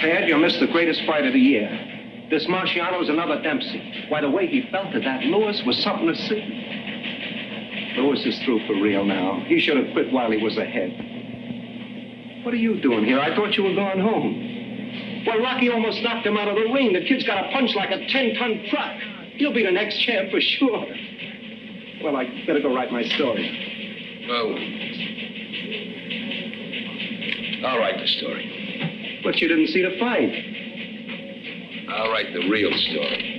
Ted, you missed the greatest fight of the year. This Marciano is another Dempsey. Why, the way he felt at that Lewis was something to see. Lewis is through for real now. He should have quit while he was ahead. What are you doing here? I thought you were going home. Well, Rocky almost knocked him out of the ring. The kid's got a punch like a 10-ton truck. He'll be the next champ for sure. Well, I better go write my story. Well, I'll write the story. But you didn't see the fight. I'll write the real story.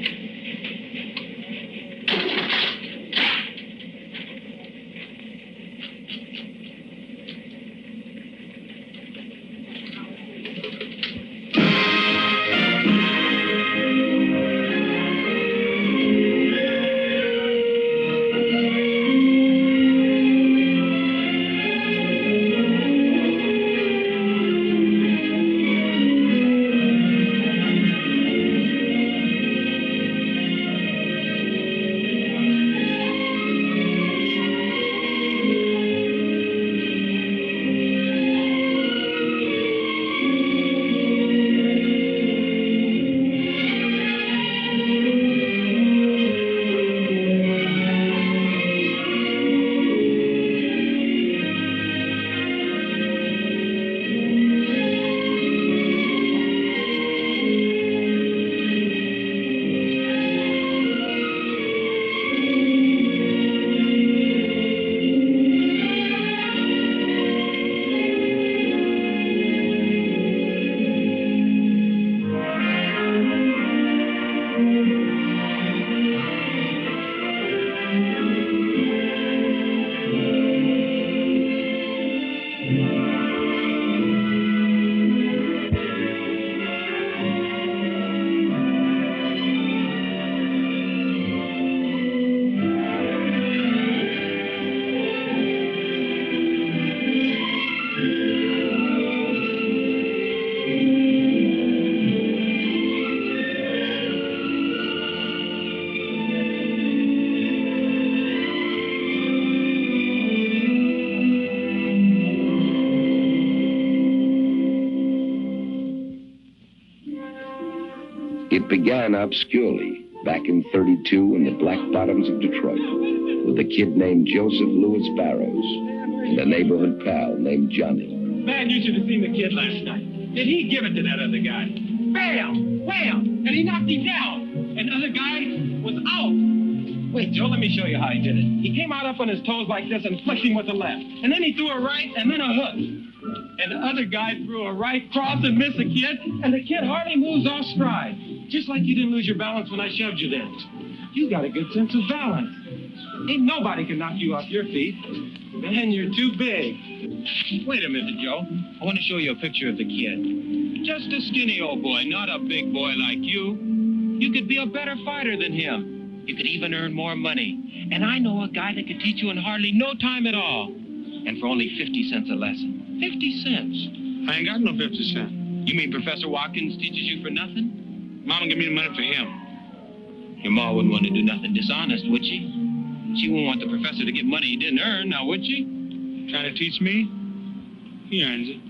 It began obscurely back in '32 in the black bottoms of Detroit with a kid named Joseph Louis Barrows and a neighborhood pal named Johnny. Man, you should have seen the kid last night. Did he give it to that other guy? Bam! Wham! And he knocked him down. And the other guy was out. Wait, Joe, let me show you how he did it. He came out up on his toes like this and flicked him with the left. And then he threw a right and then a hook. And the other guy threw a right cross and missed the kid, and the kid hardly moves off stride. Just like you didn't lose your balance when I shoved you there. You got a good sense of balance. Ain't nobody can knock you off your feet. Man, you're too big. Wait a minute, Joe. I want to show you a picture of the kid. Just a skinny old boy, not a big boy like you. You could be a better fighter than him. You could even earn more money. And I know a guy that could teach you in hardly no time at all. And for only 50 cents a lesson. 50 cents. I ain't got no 50 cents. You mean Professor Watkins teaches you for nothing? Mama give me the money for him. Your ma wouldn't want to do nothing dishonest, would she? She wouldn't want the professor to get money he didn't earn, now would she? Trying to teach me? He earns it.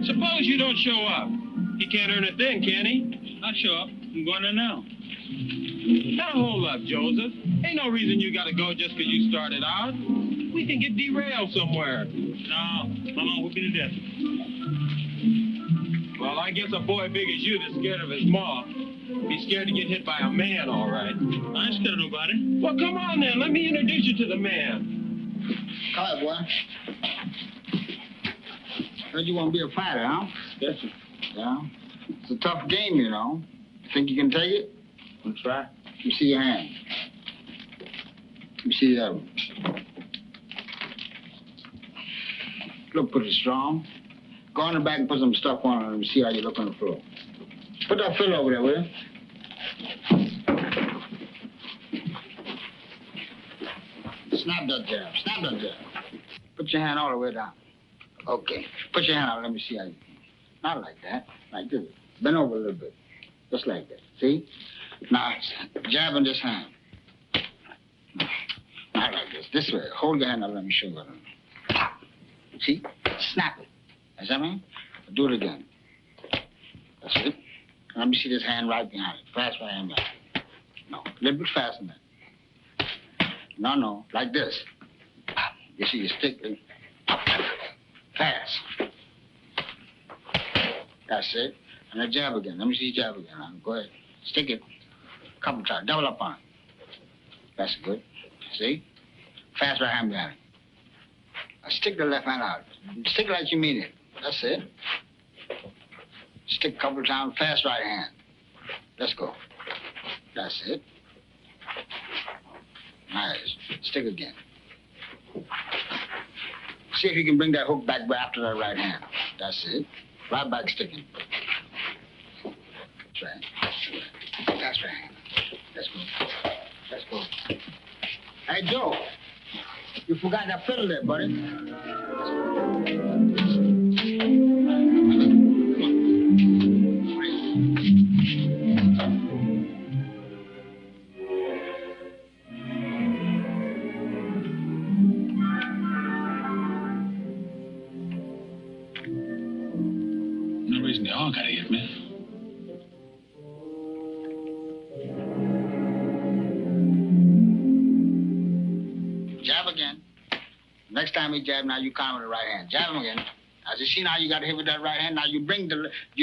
Suppose you don't show up. He can't earn a thing, can he? I'll show up. I'm going there now. Now hold up, Joseph. Ain't no reason you gotta go just because you started out. We can get derailed somewhere. No, Mama will be to death. Well, I guess a boy big as you that's scared of his ma. Be scared to get hit by a man, all right. I ain't scared of nobody. Well, come on then. Let me introduce you to the man. Come on, boy. Heard you want to be a fighter, huh? Yes, sir. Yeah. It's a tough game, you know. Think you can take it? I'll try. Let me see your hand. Let me see the other one. Look pretty strong. Go on the back and put some stuff on it and see how you look on the floor. Put that fill over there, will you? Snap that jab. Snap that jab. Put your hand all the way down. Okay. Put your hand out. Let me see how you... Not like that. Like this. Bend over a little bit. Just like that. See? Now, jab in this hand. Not like this. This way. Hold your hand out. Let me show you. See? Snap it. You see me? Do it again. That's it. Let me see this hand right behind it. Fast right hand behind it. No, a little bit faster than that. No, like this. You see, you stick it. Fast. That's it. And then jab again. Let me see you jab again. Go ahead. Stick it. Couple times. Double up on it. That's good. See? Fast right hand behind it. Now stick the left hand out. Stick like you mean it. That's it. Stick a couple times. Fast right hand. Let's go. That's it. Nice. Stick again. See if you can bring that hook back after that right hand. That's it. Right back sticking. That's right. That's right. Let's go. Let's go. Hey, Joe. You forgot that fiddle there, buddy. No reason they all gotta hit me. Jab again. Next time he jab, now you count with the right hand. Jab him again. As you see now, you got to hit with that right hand. Now you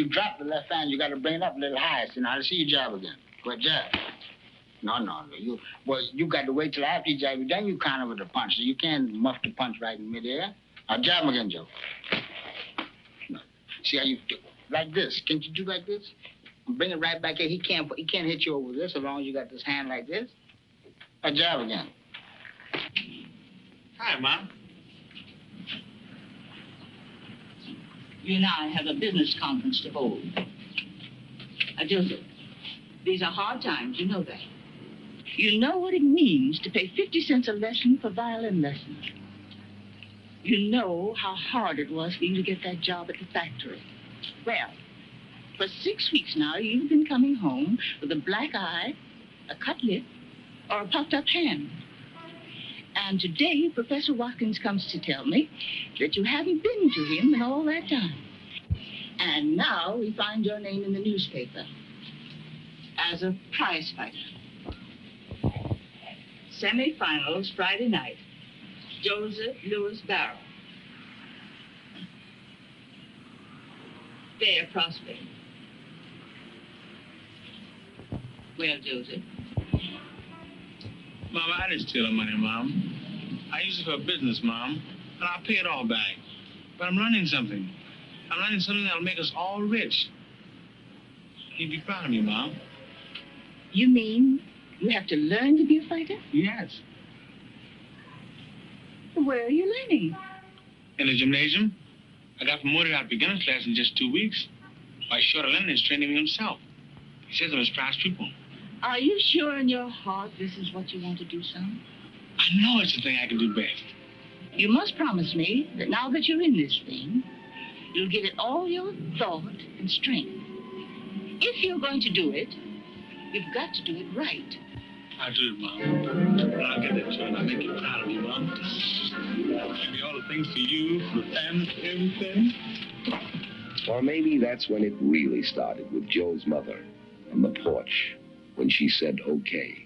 drop the left hand. You got to bring it up a little higher. See, now I see you jab again. Go ahead, jab. No. You got to wait till after you jab. Then you counter with the punch. So you can't muff the punch right in midair. Now jab him again, Joe. No. See how you do? Like this. Can't you do like this? Bring it right back here. He can't hit you over this as long as you got this hand like this. Now jab again. Hi, Mom. You and I have a business conference to hold. Joseph, these are hard times, you know that. You know what it means to pay 50 cents a lesson for violin lessons. You know how hard it was for you to get that job at the factory. Well, for 6 weeks now, you've been coming home with a black eye, a cut lip, or a puffed up hand. And today, Professor Watkins comes to tell me that you haven't been to him in all that time. And now we find your name in the newspaper as a prize fighter. Semi-finals Friday night. Joseph Louis Barrow. Fair prospect. Well, Joseph. Mom, I didn't steal the money, Mom. I used it for a business, Mom, and I'll pay it all back. But I'm running something. I'm running something that'll make us all rich. You'd be proud of me, Mom. You mean you have to learn to be a fighter? Yes. Where are you learning? In the gymnasium. I got promoted out of beginner's class in just 2 weeks. Why, Shorter Lennon is training me himself. He says I'm his prize pupil. Are you sure in your heart this is what you want to do, son? I know it's the thing I can do best. You must promise me that now that you're in this thing, you'll give it all your thought and strength. If you're going to do it, you've got to do it right. I'll do it, Mom. And I'll get that joint. I'll make you proud of me, Mom. I'll give me all the things for you, for the family, everything. Or maybe that's when it really started with Joe's mother on the porch, when she said, okay.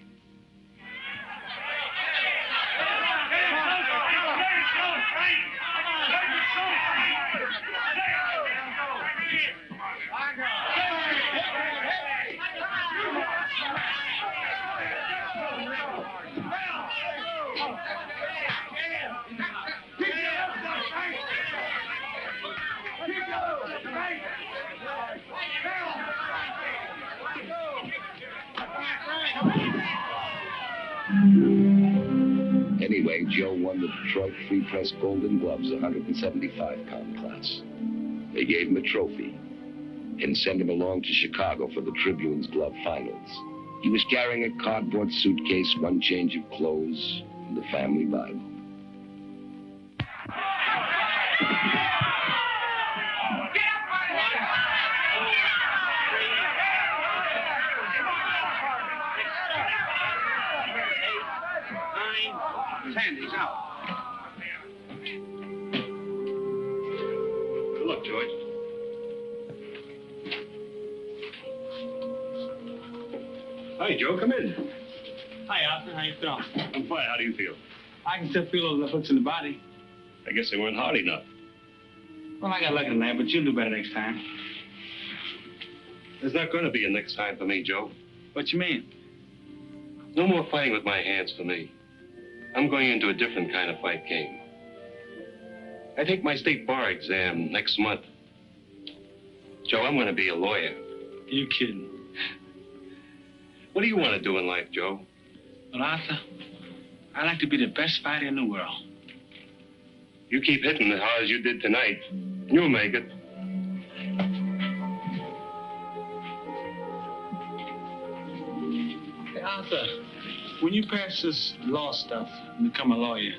Anyway, Joe won the Detroit Free Press Golden Gloves 175-pound class. They gave him a trophy and sent him along to Chicago for the Tribune's glove finals. He was carrying a cardboard suitcase, one change of clothes, and the family Bible. Sandy's out. Look, Joe, Hi, Joe. Come in. Hi, Arthur. How you feeling? I'm fine. How do you feel? I can still feel those hooks in the body. I guess they weren't hard enough. Well, I got lucky tonight, but you'll do better next time. There's not going to be a next time for me, Joe. What you mean? No more fighting with my hands for me. I'm going into a different kind of fight game. I take my state bar exam next month. Joe, I'm going to be a lawyer. You kidding? What do you want to do in life, Joe? Well, Arthur, I'd like to be the best fighter in the world. You keep hitting as hard as you did tonight, you'll make it. Hey, Arthur, when you pass this law stuff and become a lawyer,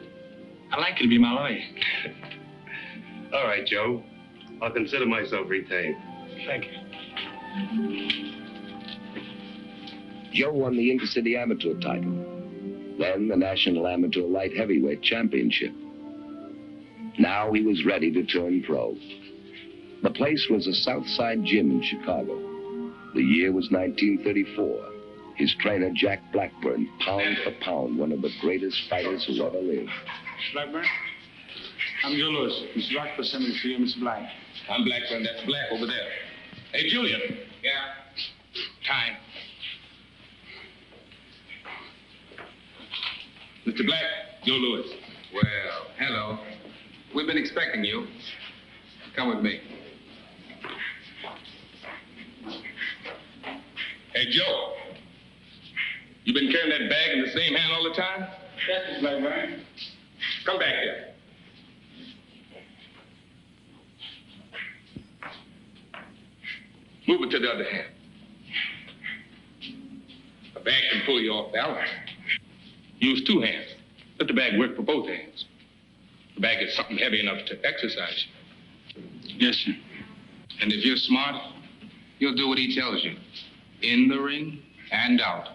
I'd like you to be my lawyer. All right, Joe. I'll consider myself retained. Thank you. Joe won the Intercity Amateur title, then the National Amateur Light Heavyweight Championship. Now he was ready to turn pro. The place was a Southside gym in Chicago. The year was 1934. His trainer, Jack Blackburn, pound for pound, one of the greatest fighters who ever lived. Blackburn? I'm Joe Lewis. Mr. Rockford sent me to see you, Mr. Black. I'm Blackburn. That's Black over there. Hey, Julian. Yeah? Time. Mr. Black, Joe Lewis. Well, hello. We've been expecting you. Come with me. Hey, Joe. You been carrying that bag in the same hand all the time? Yes, Mr. Blackburn. Come back here. Move it to the other hand. A bag can pull you off balance. Use two hands. Let the bag work for both hands. The bag is something heavy enough to exercise you. Yes, sir. And if you're smart, you'll do what he tells you. In the ring and out.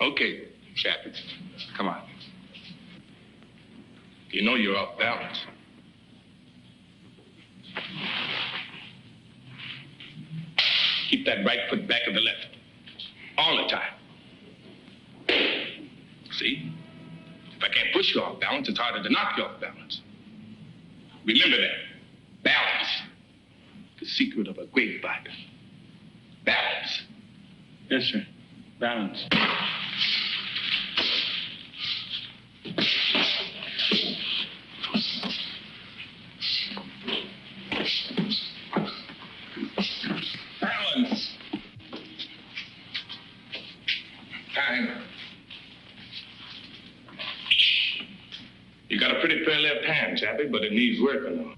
Okay, Chappie. Come on. You know you're off balance. Keep that right foot back of the left. All the time. See? If I can't push you off balance, it's harder to knock you off balance. Remember that. Balance. The secret of a great fighter. Balance. Yes, sir. Balance. Balance. Time. You got a pretty fair left hand, Chappie, but it needs working on.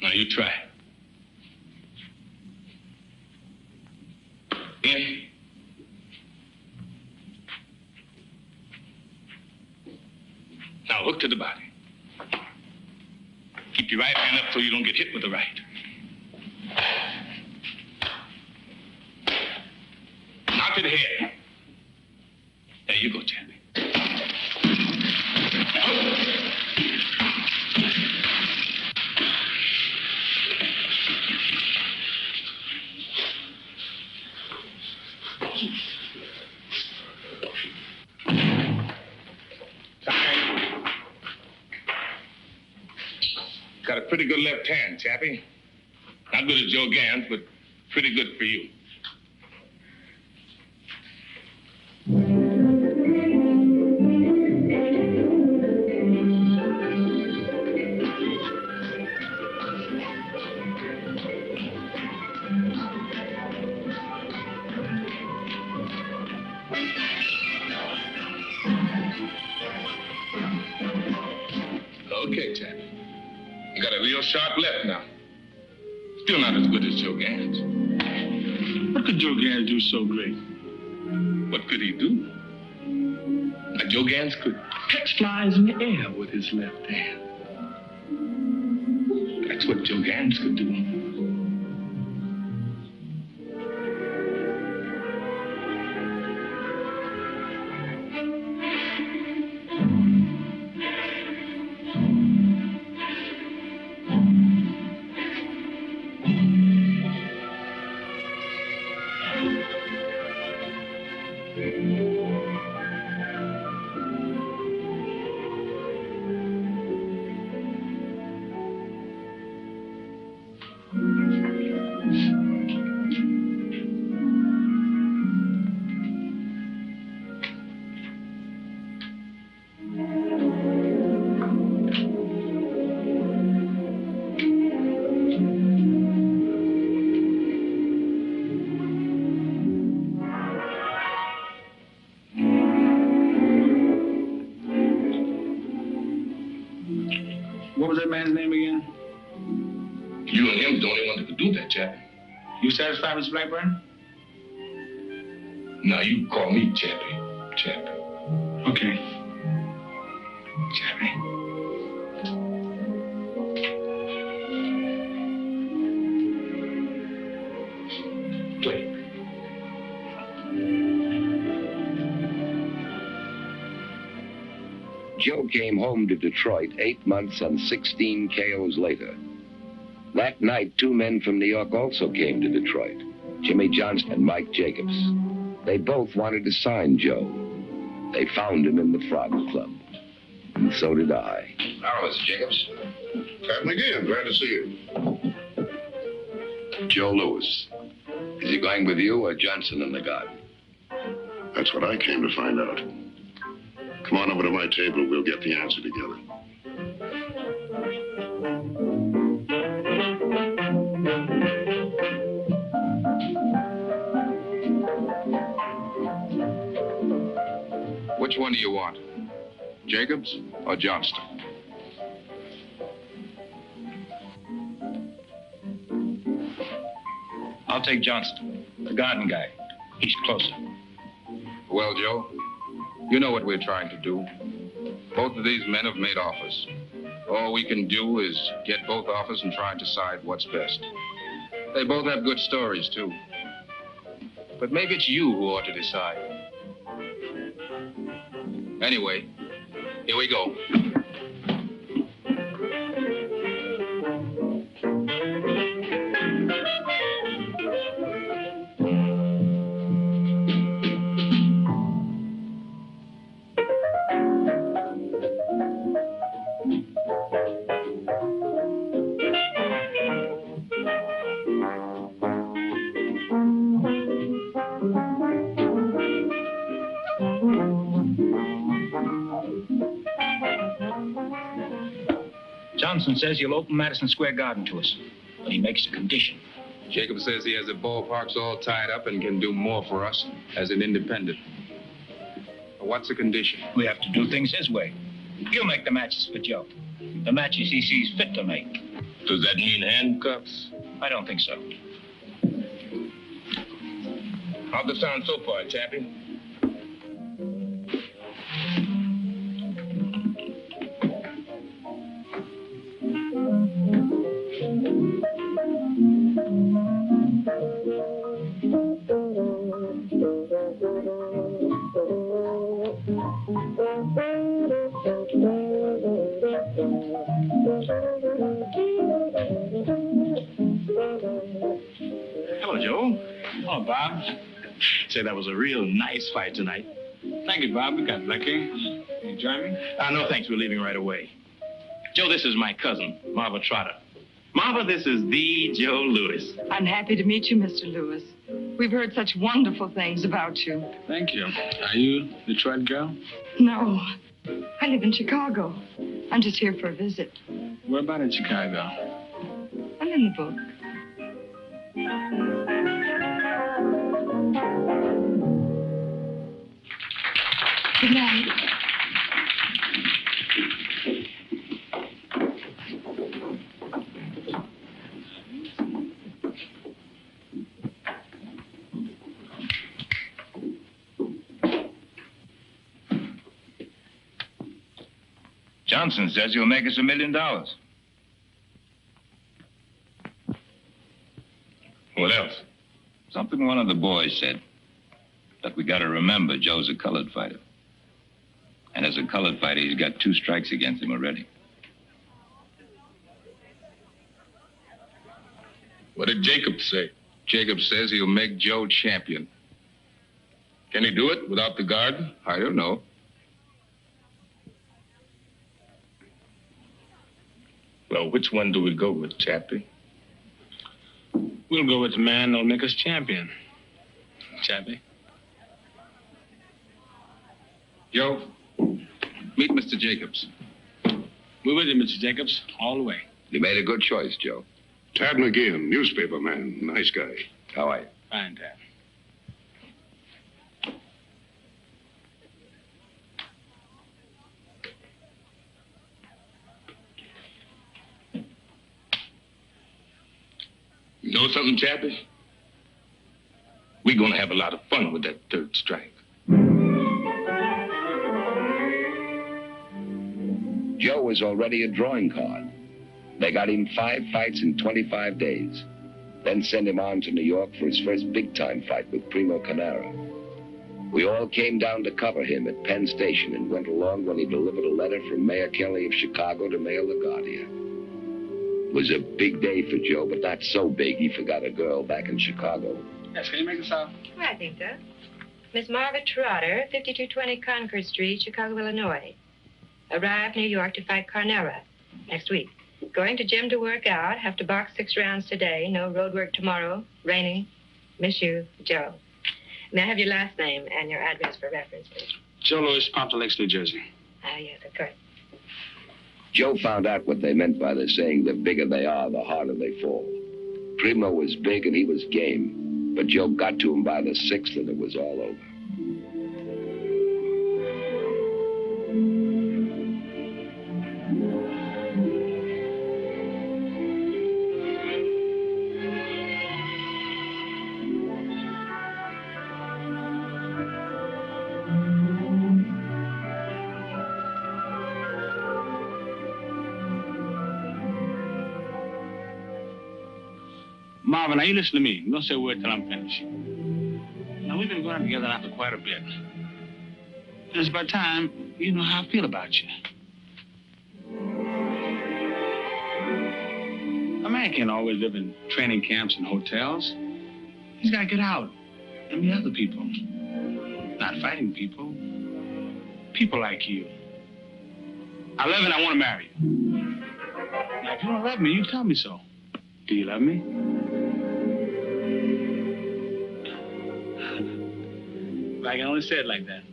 Now you try. In. Now hook to the body. Keep your right hand up so you don't get hit with the right. Knock to the head. There you go, Chappie. Time. Got a pretty good left hand, Chappie. Not good as Joe Gans, but pretty good for you. Okay, Chappie. You got a real sharp left now. Still not as good as Joe Gans. What could Joe Gans do so great? What could he do? Now, Joe Gans could catch flies in the air with his left hand. That's what Joe Gans could do. What was that man's name again? You and him's the only one that could do that, Chappie. You satisfied, Mr. Blackburn? Now you call me Chappie. Chappie. Okay. Chappie. Play. Joe came home to Detroit 8 months and 16 KOs later. That night, 2 men from New York also came to Detroit, Jimmy Johnston and Mike Jacobs. They both wanted to sign Joe. They found him in the Frog Club. And so did I. How is Jacobs? Pat McGee, glad to see you. Joe Louis. Is he going with you or Johnson and the guard? That's what I came to find out. Come on over to my table. We'll get the answer together. Which one do you want? Jacobs or Johnston? I'll take Johnston, the garden guy. He's closer. Well, Joe, you know what we're trying to do. Both of these men have made offers. All we can do is get both offers and try and decide what's best. They both have good stories, too. But maybe it's you who ought to decide. Anyway, here we go. Johnson says he'll open Madison Square Garden to us, but he makes a condition. Jacob says he has the ballparks all tied up and can do more for us as an independent. What's the condition? We have to do things his way. He'll make the matches for Joe. The matches he sees fit to make. Does that mean handcuffs? I don't think so. How's it sound so far, Chappie? Hello, Joe. Hello, Bob. Say, that was a real nice fight tonight. Thank you, Bob. We got lucky. You join me? No, thanks. We're leaving right away. Joe, this is my cousin, Marva Trotter. Marva, this is the Joe Louis. I'm happy to meet you, Mr. Lewis. We've heard such wonderful things about you. Thank you. Are you Detroit girl? No, I live in Chicago. I'm just here for a visit. Where about in Chicago? I'm in the book. Good night. Johnson says he'll make us $1 million. What else? Something one of the boys said. But we gotta remember Joe's a colored fighter. And as a colored fighter, he's got 2 strikes against him already. What did Jacob say? Jacob says he'll make Joe champion. Can he do it without the garden? I don't know. Well, which one do we go with, Chappie? We'll go with the man that'll make us champion. Chappie. Joe, meet Mr. Jacobs. We're with you, Mr. Jacobs, all the way. You made a good choice, Joe. Tad McGeehan, newspaper man. Nice guy. How are you? Fine, Tad. know something, Chappie? We're gonna have a lot of fun with that third strike. Joe was already a drawing card. They got him 5 fights in 25 days. Then sent him on to New York for his first big-time fight with Primo Canara. We all came down to cover him at Penn Station and went along when he delivered a letter from Mayor Kelly of Chicago to Mayor LaGuardia. It was a big day for Joe, but not so big he forgot a girl back in Chicago. Yes, can you make this out? Well, I think so. Miss Margaret Trotter, 5220 Concord Street, Chicago, Illinois. Arrived New York to fight Carnera next week. Going to gym to work out. Have to box 6 rounds today. No road work tomorrow. Raining. Miss you, Joe. May I have your last name and your address for reference, please? Joe Louis, Pompton Lakes, New Jersey. Ah, yes, of course. Joe found out what they meant by the saying, the bigger they are, the harder they fall. Primo was big and he was game, but Joe got to him by the 6th and it was all over. Marvin, now you listen to me. Don't say a word till I'm finished. Now, we've been going together now for quite a bit. And it's about time you know how I feel about you. A man can't always live in training camps and hotels. He's got to get out and meet other people. Not fighting people. People like you. I love you and I want to marry you. Now, if you don't love me, you tell me so. Do you love me? I can only say it like that.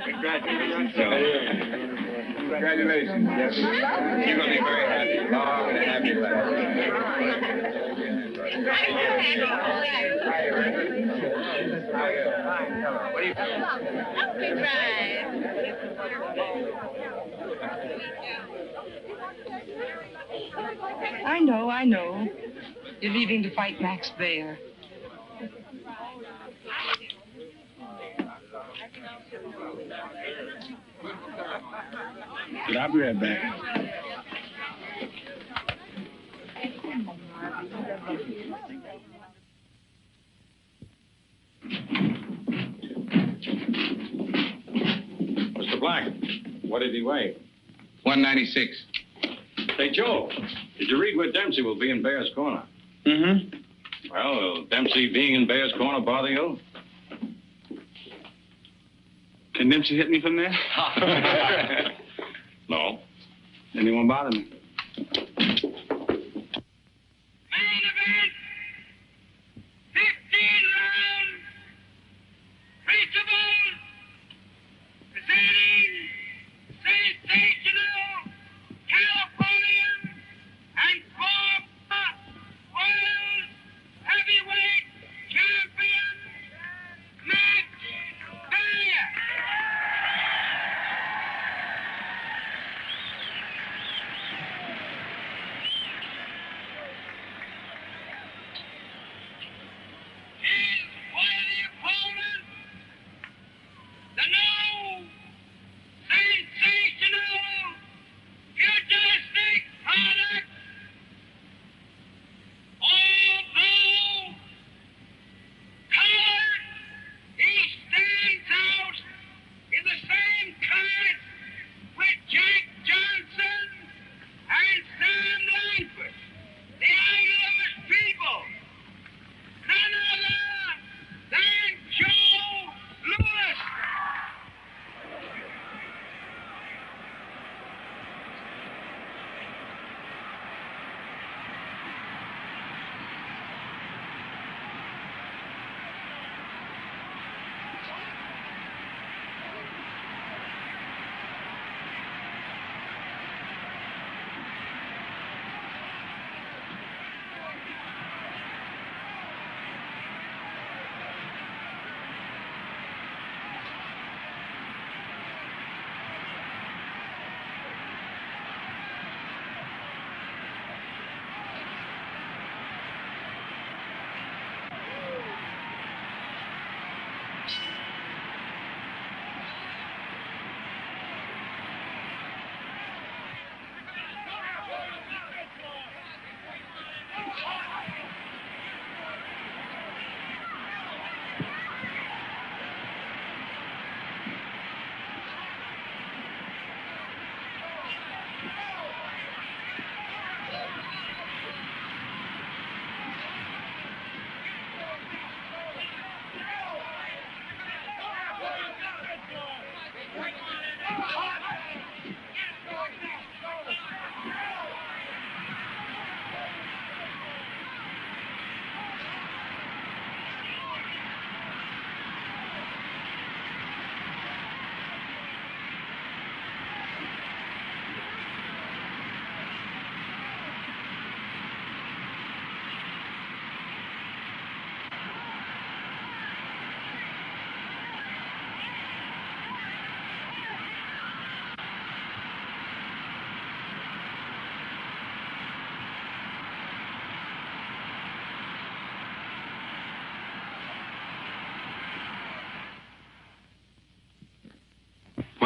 Congratulations. Congratulations. Yes. You're going to be very happy. Long and happy life. What do you think? I know. You're leaving to fight Max Baer. But I'll be right back. Mr. Black, what did he weigh? 196. Hey, Joe, did you read where Dempsey will be in Bear's Corner? Mm-hmm. Well, will Dempsey being in Bear's Corner bother you? Can Dempsey hit me from there? No. Then he won't bother me.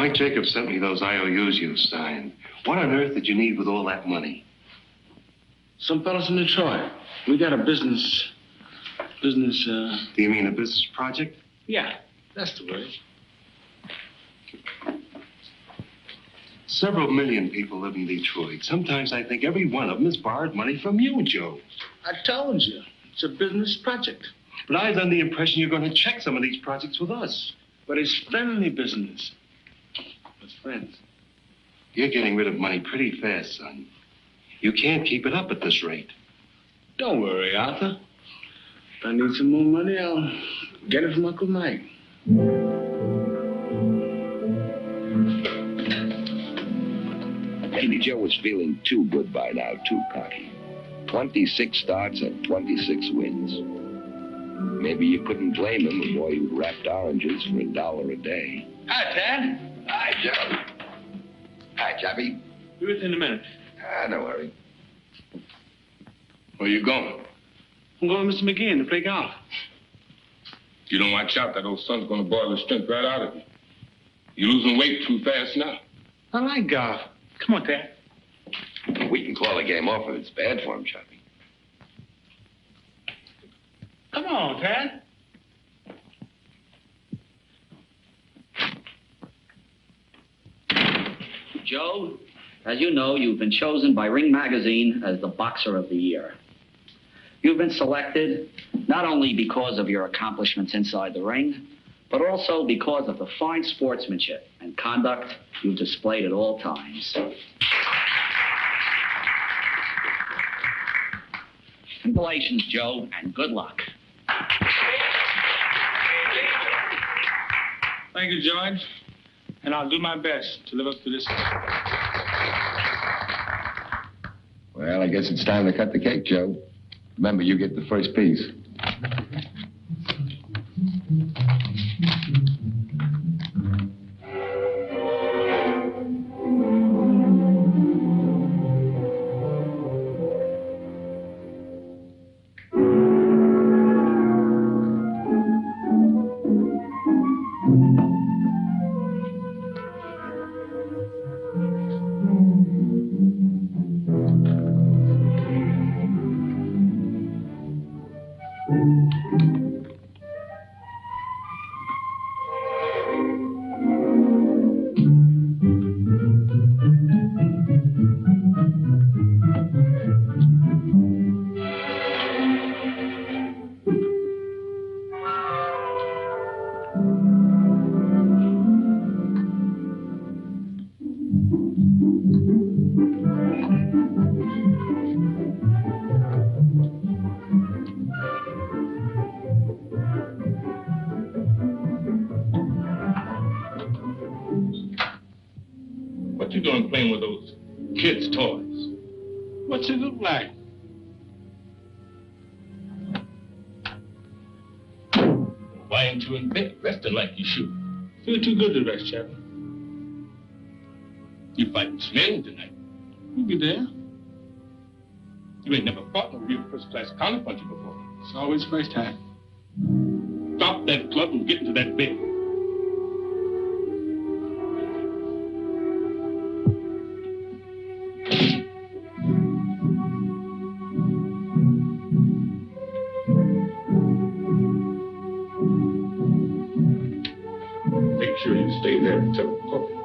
Mike Jacobs sent me those IOUs you signed. What on earth did you need with all that money? Some fellas in Detroit. We got a business. Do you mean a business project? Yeah, that's the word. Several million people live in Detroit. Sometimes I think every one of them has borrowed money from you, Joe. I told you. It's a business project. But I was under the impression you're going to check some of these projects with us. But it's friendly business. With friends. You're getting rid of money pretty fast, son. You can't keep it up at this rate. Don't worry, Arthur. If I need some more money, I'll get it from Uncle Mike. Maybe Joe was feeling too good by now, too cocky. 26 starts and 26 wins. Maybe you couldn't blame him, a boy who wrapped oranges for $1 a day. Hi, Tad. Hi, Joe. Hi, Chappie. Be with you in a minute. No worry. Where you going? I'm going with Mr. McGinn to play golf. If you don't watch out, that old sun's going to boil the strength right out of you. You're losing weight too fast now. I like golf. Come on, Tad. We can call the game off if it's bad for him, Chappie. Come on, Tad. Joe, as you know, you've been chosen by Ring Magazine as the Boxer of the Year. You've been selected not only because of your accomplishments inside the ring, but also because of the fine sportsmanship and conduct you've displayed at all times. Congratulations, Joe, and good luck. Thank you, George. And I'll do my best to live up to this. Well, I guess it's time to cut the cake, Joe. Remember, you get the first piece. What you doing playing with those kids' toys? What's it look like? Why ain't you in bed resting like you should? Feel too good to rest, Chappie. You fighting men tonight. You'll be there. You ain't never fought no real first-class counterpuncher before. It's always first time. Drop that club and get into that bed. Make sure you stay there until the coffee.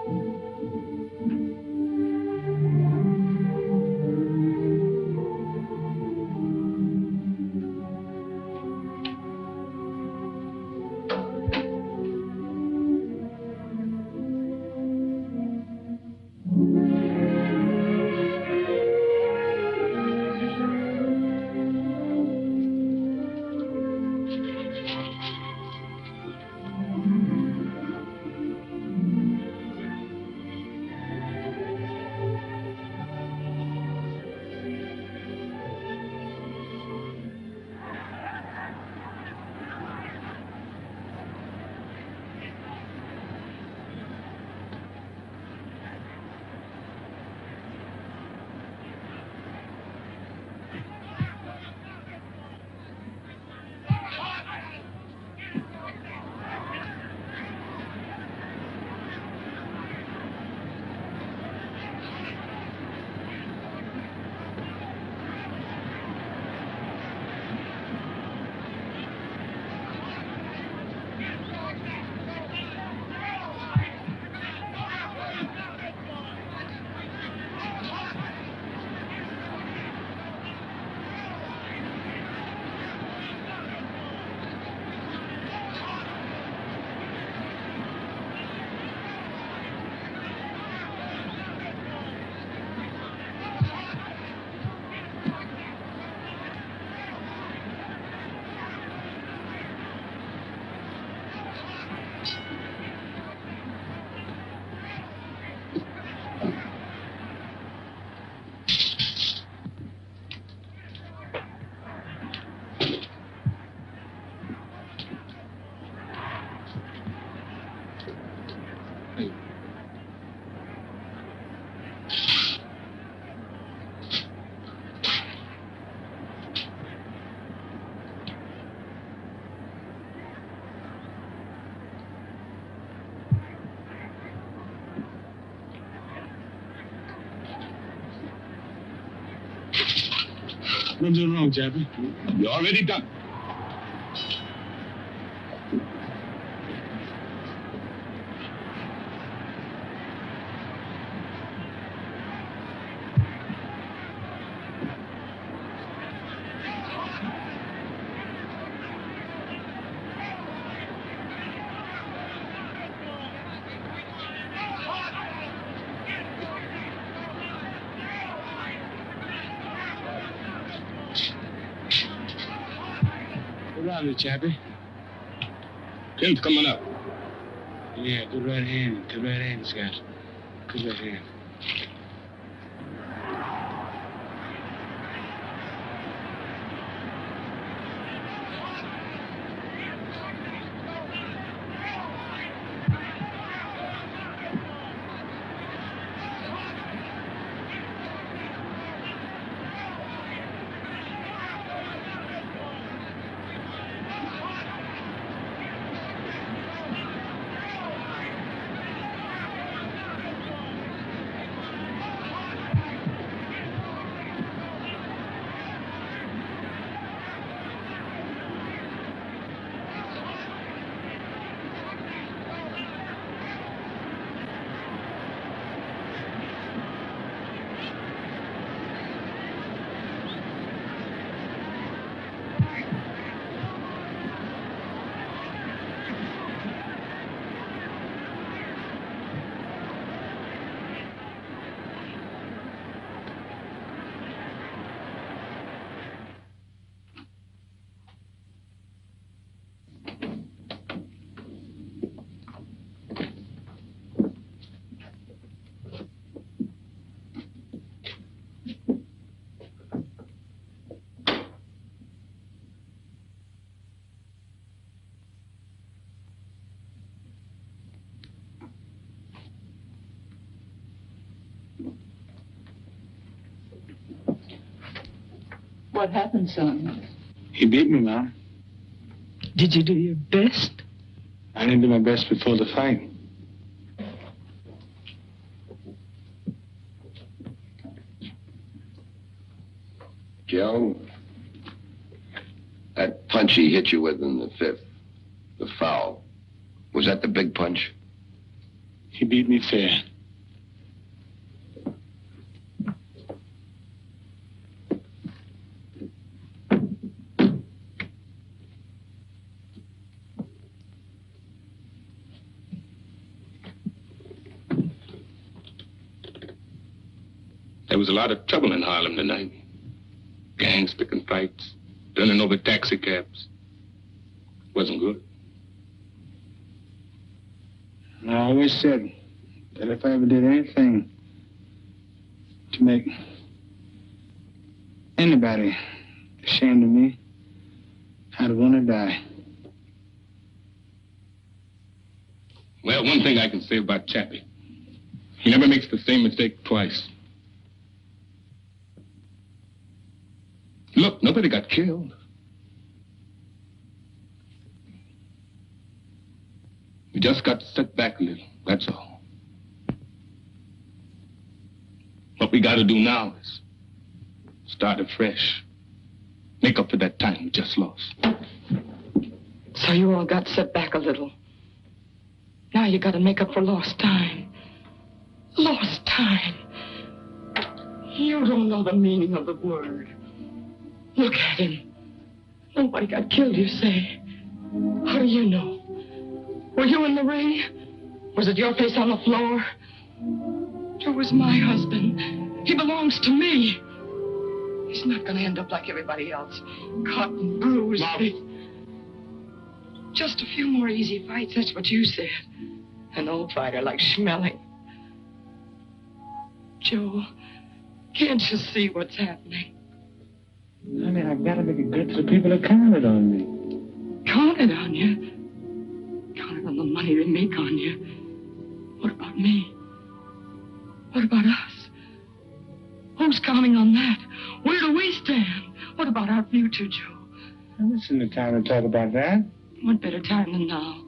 What I'm doing wrong, Chappie? You're already done. What around me, Chappie? Tim's coming up. Yeah, good right hand. Good right hand, Scott. Good right hand. What happened, son? He beat me, Mom. Did you do your best? I didn't do my best before the fight. Joe, that punch he hit you with in the fifth, the foul, was that the big punch? He beat me fair. There was a lot of trouble in Harlem tonight. Gangs picking fights, running over taxi cabs. Wasn't good. And I always said that if I ever did anything to make anybody ashamed of me, I'd want to die. Well, one thing I can say about Chappie. He never makes the same mistake twice. Look, nobody got killed. We just got set back a little, that's all. What we got to do now is start afresh. Make up for that time we just lost. So you all got set back a little. Now you got to make up for lost time. Lost time. You don't know the meaning of the word. Look at him. Nobody got killed, you say. How do you know? Were you in the ring? Was it your face on the floor? Joe was my husband. He belongs to me. He's not going to end up like everybody else. Cut and bruised. Just a few more easy fights, that's what you said. An old fighter like Schmeling. Joe, can't you see what's happening? I mean, I've got to make it good to the people that counted on me. Counted on you? Counted on the money they make on you. What about me? What about us? Who's counting on that? Where do we stand? What about our future, Joe? Now, this isn't the time to talk about that. What better time than now?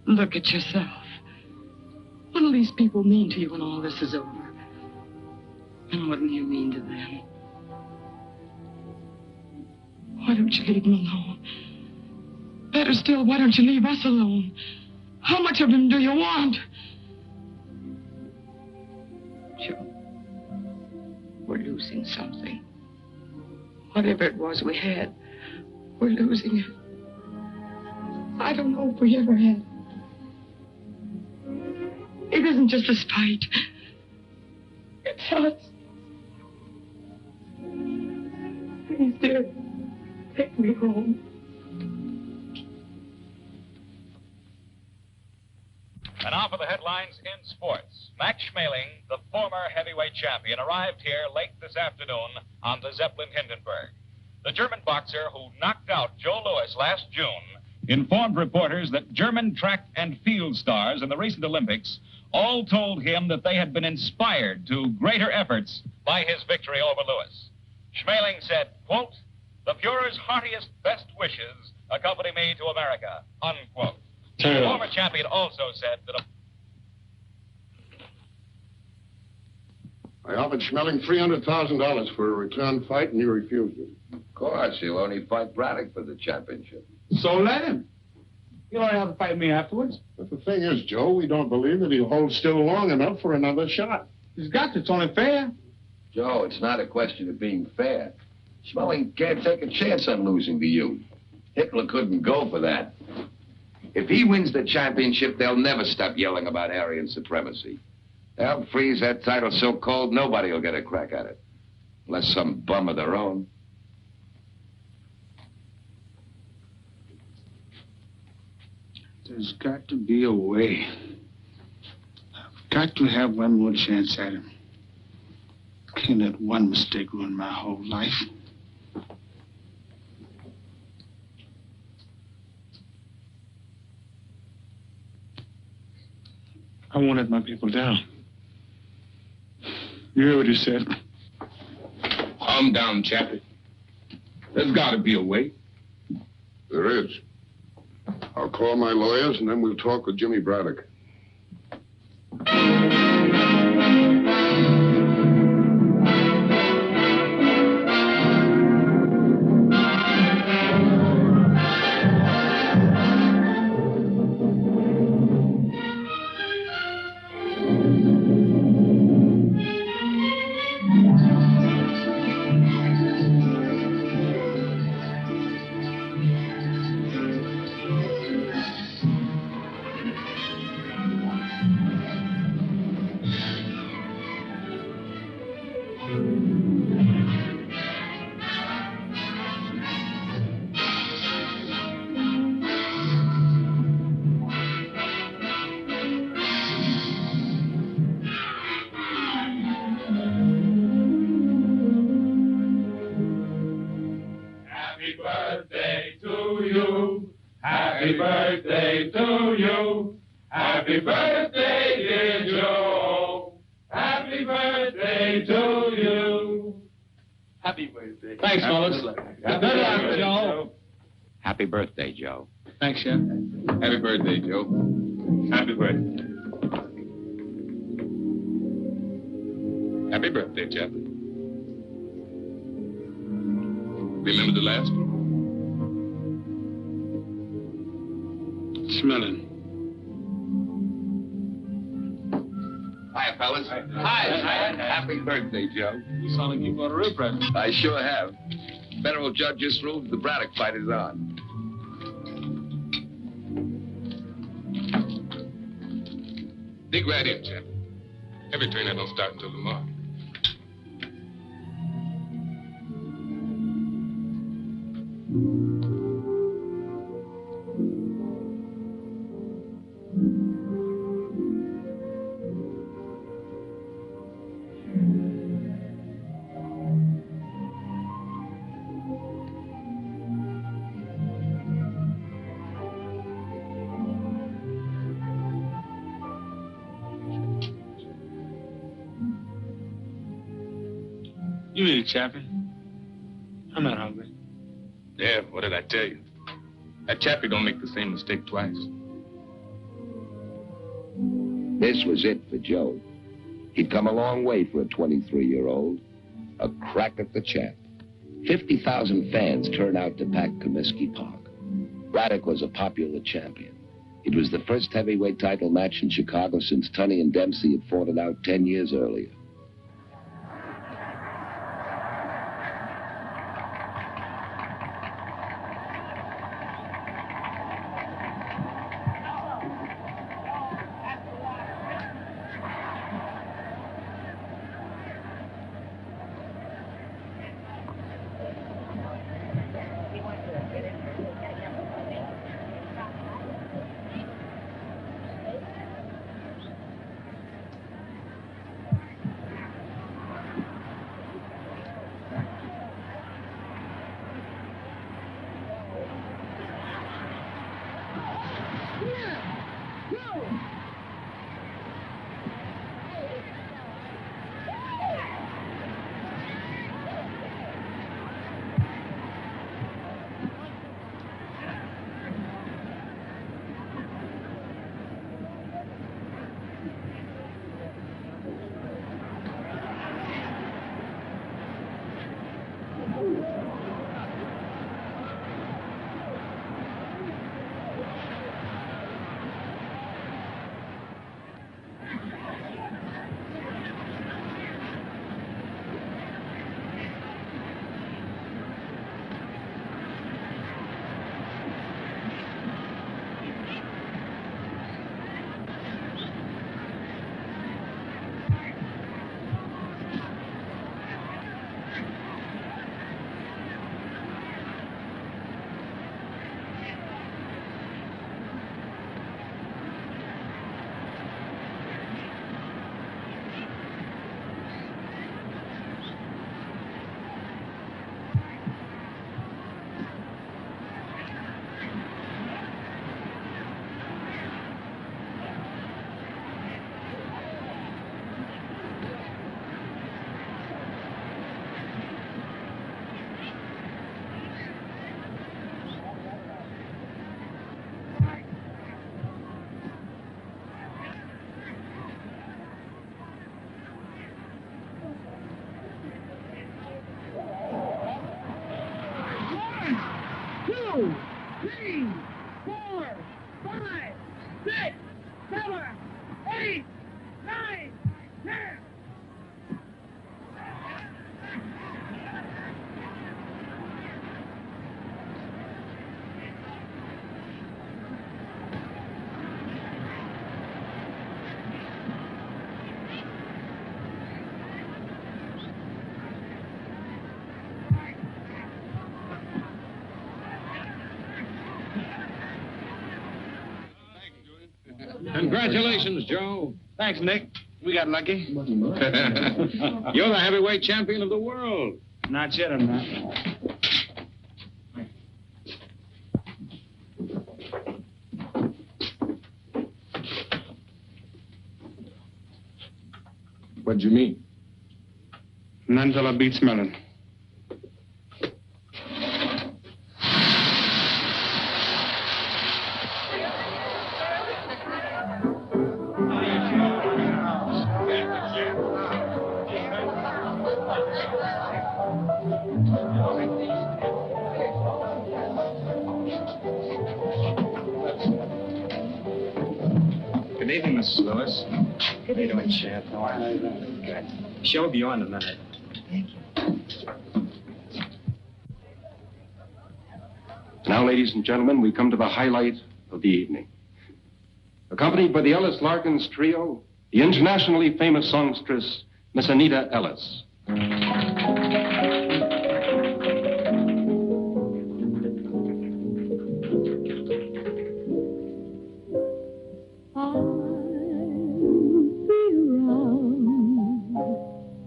Look at yourself. What'll these people mean to you when all this is over? And what will you mean to them? don't you leave him alone? Better still, why don't you leave us alone? How much of him do you want? Joe, we're losing something. Whatever it was we had, we're losing it. I don't know if we ever had. It isn't just a spite. It's us. Please, dear, take me home. And now for the headlines in sports. Max Schmeling, the former heavyweight champion, arrived here late this afternoon on the Zeppelin Hindenburg. The German boxer who knocked out Joe Louis last June informed reporters that German track and field stars in the recent Olympics all told him that they had been inspired to greater efforts by his victory over Louis. Schmeling said, quote, "The Fuhrer's heartiest best wishes accompany me to America," unquote. The former champion also said that I offered Schmeling $300,000 for a return fight, and he refused it. Of course, he'll only fight Braddock for the championship. So let him. You don't have to fight me afterwards. But the thing is, Joe, we don't believe that he'll hold still long enough for another shot. He's got to. It's only fair. Joe, it's not a question of being fair. Schmeling can't take a chance on losing to you. Hitler couldn't go for that. If he wins the championship, they'll never stop yelling about Aryan supremacy. They'll freeze that title so cold, nobody will get a crack at it. Unless some bum of their own. There's got to be a way. I've got to have one more chance at him. Can't let one mistake ruin my whole life. I won't let my people down. You heard what he said. Calm down, Chappie. There's got to be a way. There is. I'll call my lawyers, and then we'll talk with Jimmy Braddock. Happy birthday to you. Happy birthday, dear Joe. Happy birthday to you. Happy birthday. Thanks, fellas. Good luck, Joe. Happy birthday, Joe. Thanks, Chef. Happy birthday, Joe. Happy birthday. Happy birthday, Chappie. Remember the last one? Smelling. Hi, fellas. Hi. Happy birthday, Joe. You sound like you bought a real present. I sure have. Federal judge just ruled the Braddock fight is on. Dig right in, Chappie. Every trainer don't start until tomorrow. You eat it, Chappie. I'm not hungry. Yeah, what did I tell you? That Chappie don't make the same mistake twice. This was it for Joe. He'd come a long way for a 23-year-old. A crack at the champ. 50,000 fans turned out to pack Comiskey Park. Braddock was a popular champion. It was the first heavyweight title match in Chicago since Tunney and Dempsey had fought it out 10 years earlier. Congratulations, Joe. Thanks, Nick. We got lucky. You're the heavyweight champion of the world. Not yet, I'm not. What'd you mean? None till I beat smelling. Good evening, Mrs. Lewis. Good evening. How you doing, Chef? How are you? Good. Show will be on in a minute. Thank you. Now, ladies and gentlemen, we come to the highlight of the evening. Accompanied by the Ellis-Larkins trio, the internationally famous songstress, Miss Anita Ellis.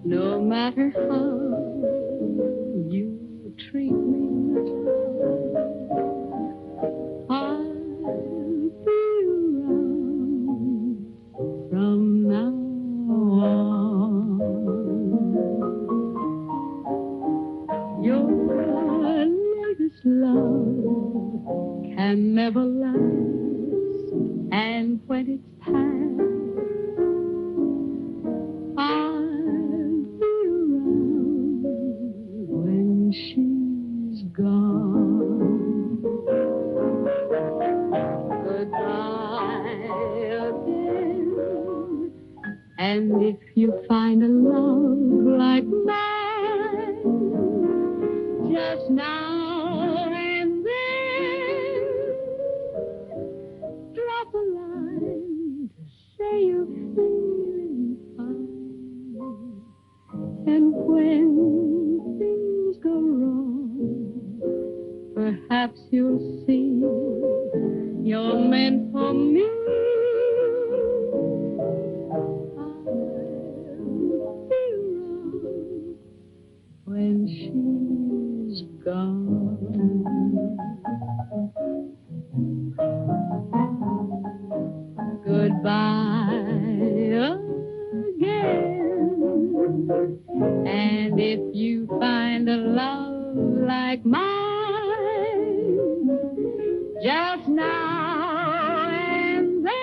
No matter how you treat me, I'll be around from now on. Your latest love can never last, and when it's past, I'll be around when she just now and then. Drop a line to say you're feeling fine. And when things go wrong, perhaps you'll see you're meant for me. I'll be around when she's gone. Goodbye again. And if you find a love like mine, just now and then,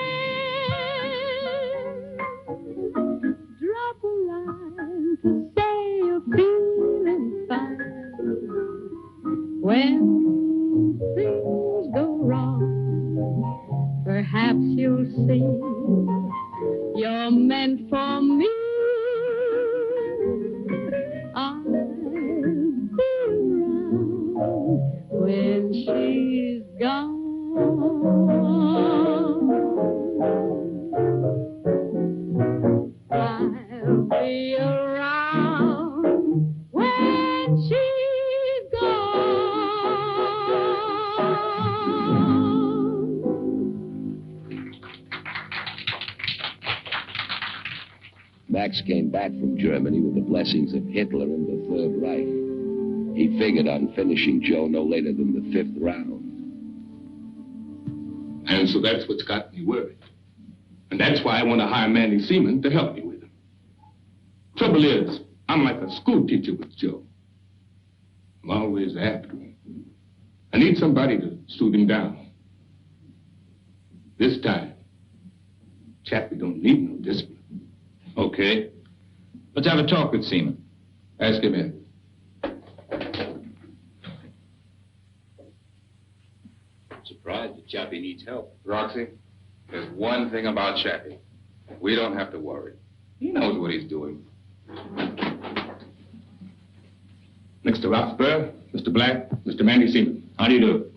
drop a line to say you're feeling fine. When things go wrong, perhaps you'll see you're meant for me. I'll be around when she's gone. I'll be around when she's Max came back from Germany with the blessings of Hitler and the Third Reich. He figured on finishing Joe no later than the 5th round. And so that's what's got me worried. And that's why I want to hire Manny Seaman to help me with him. Trouble is, I'm like a school teacher with Joe. I'm always after him. I need somebody to soothe him down. This time, Chappie don't need no discipline. Okay. Let's have a talk with Seaman. Ask him in. Surprised that Chappie needs help. Roxy, there's one thing about Chappie. We don't have to worry. He knows what he's doing. Mr. Roxburgh, Mr. Black, Mr. Manny Seaman. How do you do?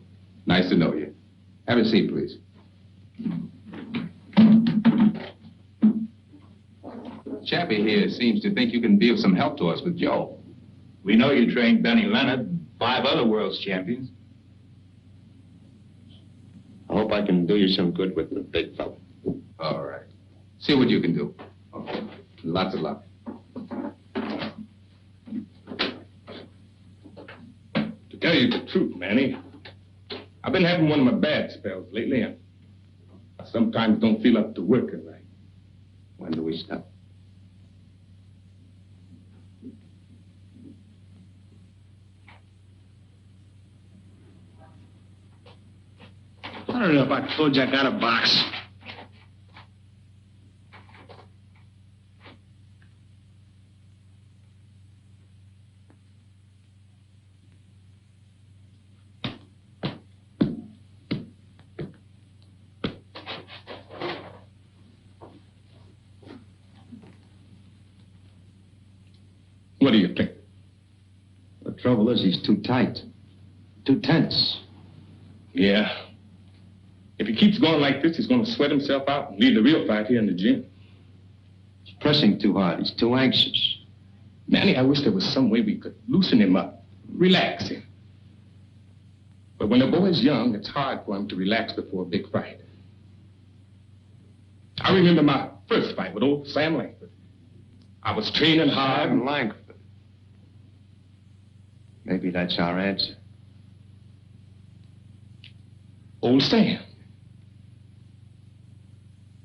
Nice to know you. Have a seat, please. Chappie here seems to think you can be of some help to us with Joe. We know you trained Benny Leonard and 5 other world's champions. I hope I can do you some good with the big fella. All right. See what you can do. Okay. Lots of luck. To tell you the truth, Manny, I've been having one of my bad spells lately, and I sometimes don't feel up to working right. When do we stop? I don't know if I told you I got a box. What do you think? The trouble is he's too tight. Too tense. Yeah. If he keeps going like this, he's going to sweat himself out and leave the real fight here in the gym. He's pressing too hard. He's too anxious. Manny, I wish there was some way we could loosen him up, relax him. But when a boy's young, it's hard for him to relax before a big fight. I remember my first fight with old Sam Langford. I was training hard. Sam Langford. Maybe that's our answer. Old Sam.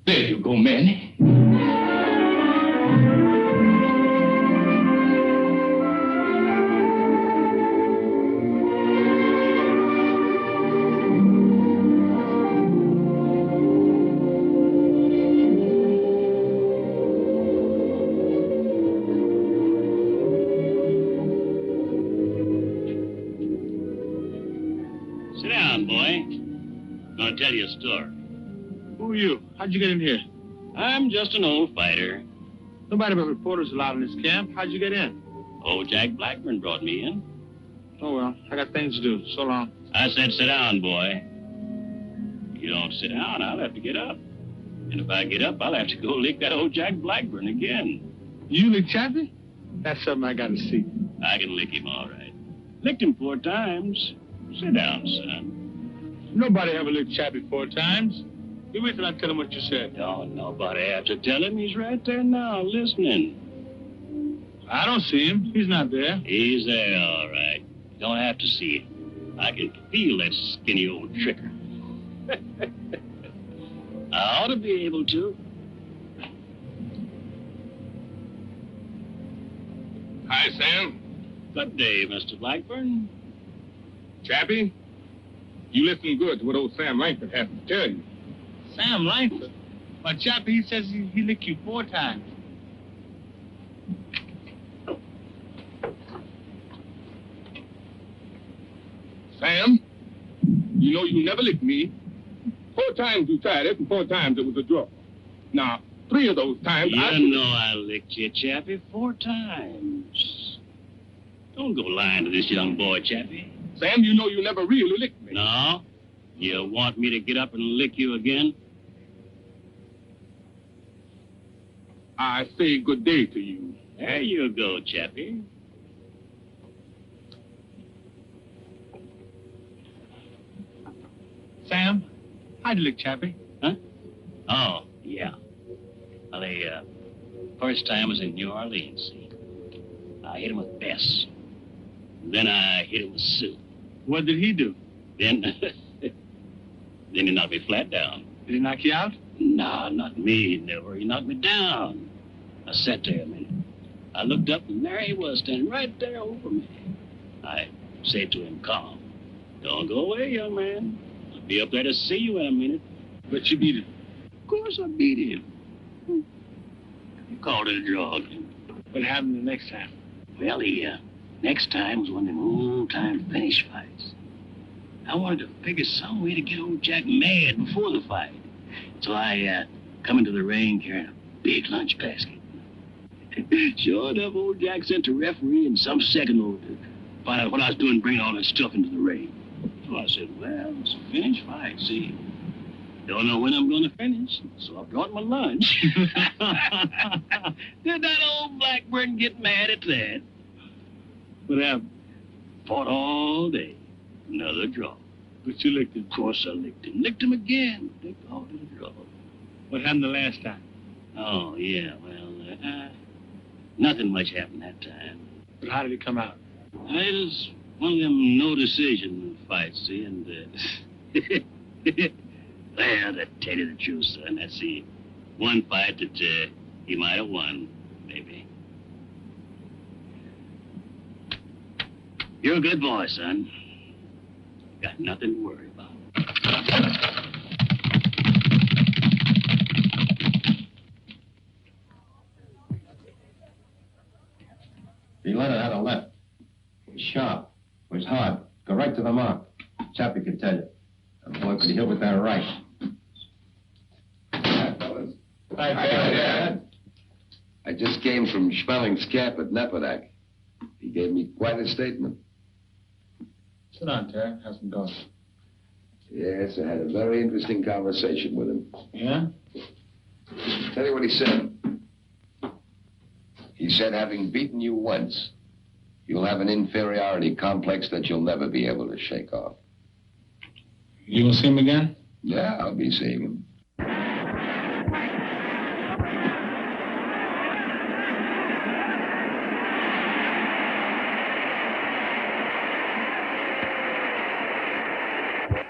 There you go, Manny. Sit down, boy. Gonna tell you a story. Who are you? How'd you get in here? I'm just an old fighter. Nobody but reporters allowed in this camp. How'd you get in? Old Jack Blackburn brought me in. Oh, well, got things to do. So long. I said sit down, boy. You don't sit down, I'll have to get up. And if I get up, I'll have to go lick that old Jack Blackburn again. You lick Chappie? That's something I got to see. I can lick him all right. Licked him 4 times. Sit down, son. Nobody ever licked Chappie 4 times. You wait till I tell him what you said. Don't nobody have to tell him. He's right there now, listening. I don't see him. He's not there. He's there, all right. You don't have to see him. I can feel that skinny old tricker. I ought to be able to. Hi, Sam. Good day, Mr. Blackburn. Chappie, you listen good to what old Sam Langford has to tell you. Sam Langford? Why, Chappie, he says he licked you 4 times. Sam, you know you never licked me. 4 times you tried it, and 4 times it was a draw. Now, 3 of those times You know I licked you, Chappie, 4 times. Don't go lying to this young boy, Chappie. Sam, you know you never really licked me. No? You want me to get up and lick you again? I say good day to you. There you go, Chappie. Sam, how'd you lick Chappie? Huh? Oh, yeah. Well, the first time was in New Orleans, see. I hit him with Bess. Then I hit him with Sue. What did he do? Then he knocked me flat down. Did he knock you out? No, not me, never. He knocked me down. I sat there a minute. I looked up, and there he was, standing right there over me. I said to him, calm. Don't go away, young man. I'll be up there to see you in a minute. But you beat him. Of course I beat him. You called it a draw. What happened the next time? Well, the next time was one of them old-time finish fights. I wanted to figure some way to get old Jack mad before the fight. So I come into the ring carrying a big lunch basket. Sure enough, old Jack sent the referee in some second over to find out what I was doing bringing all that stuff into the ring. So I said, well, it's a finish fight, see. Don't know when I'm going to finish, so I brought my lunch. Did that old Blackburn get mad at that? What happened? Fought all day. Another draw. But you licked him. Of course I licked him. Licked him again. They called it a draw. What happened the last time? Oh, yeah, well, nothing much happened that time. But how did it come out? It was one of them no-decision fights, see, and, well, to tell you the truth, son, that's the one fight that he might have won, maybe. You're a good boy, son. Got nothing to worry about. He let it out a left. It was sharp. It was hard. Go right to the mark. Chappie could tell you. That boy could hit with that right. Hi, fellas. Hi, Dad. I just came from Schmelling's camp at Nepodak. He gave me quite a statement. Sit down, Terry. Have some coffee. Yes, I had a very interesting conversation with him. Yeah? Tell you what he said. He said, having beaten you once, you'll have an inferiority complex that you'll never be able to shake off. You gonna see him again? Yeah, I'll be seeing him.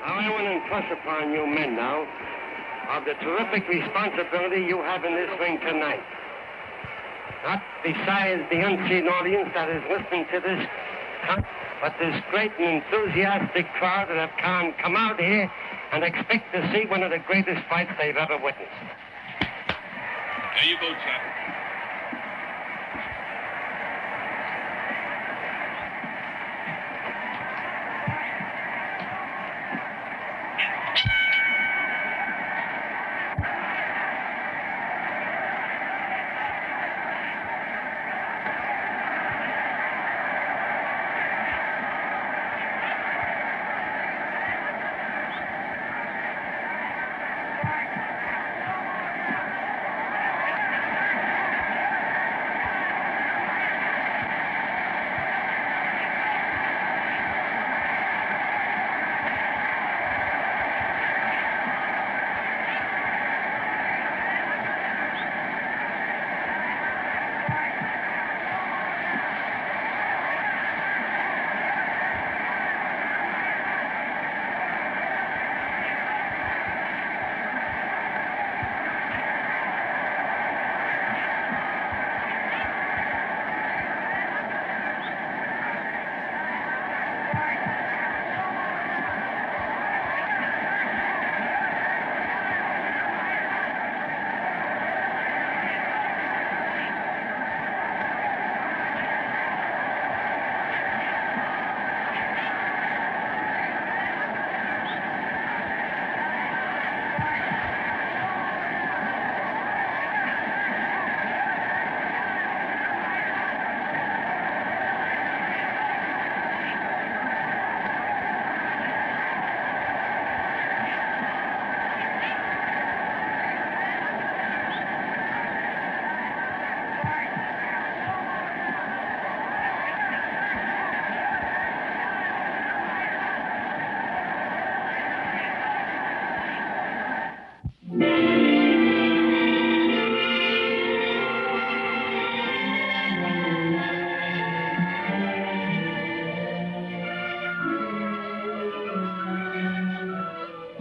I want to impress upon you men now of the terrific responsibility you have in this ring tonight. Not besides the unseen audience that is listening to this, but this great and enthusiastic crowd that have come out here and expect to see one of the greatest fights they've ever witnessed. There you go, Chappie.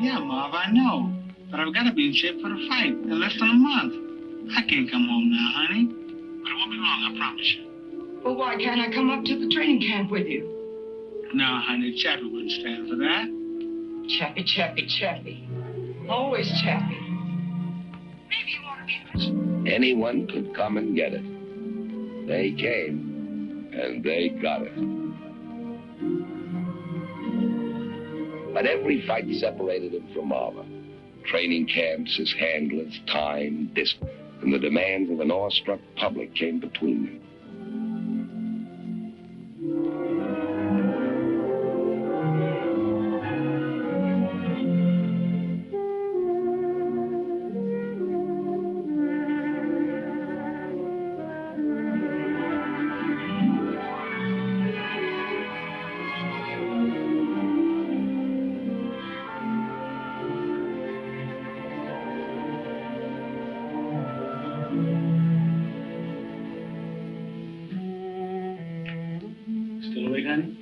Yeah, Marv, I know. But I've got to be in shape for the fight in less than a month. I can't come home now, honey. But it won't be long, I promise you. Well, why can't I come up to the training camp with you? No, honey, Chappie wouldn't stand for that. Chappie, Chappie, Chappie. Always Chappie. Maybe you ought to be... Anyone could come and get it. They came, and they got it. But every fight separated him from Marva. Training camps, his handlers, time, distance, and the demands of an awestruck public came between them. Still awake, honey?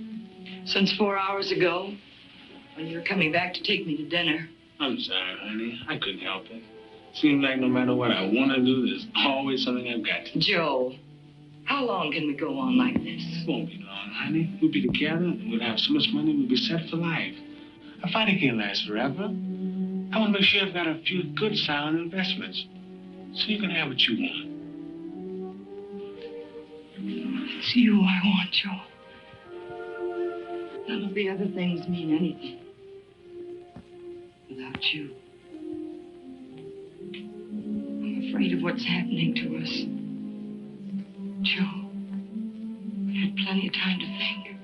Since 4 hours ago, when you were coming back to take me to dinner. I'm sorry, honey. I couldn't help it. Seems like no matter what I want to do, there's always something I've got to do. Joe, how long can we go on like this? It won't be long, honey. We'll be together, and we'll have so much money, we'll be set for life. A fighter can't last forever. I want to make sure I've got a few good, sound investments, so you can have what you want. It's you I want, Joe. None of the other things mean anything without you. I'm afraid of what's happening to us. Joe, we had plenty of time to think.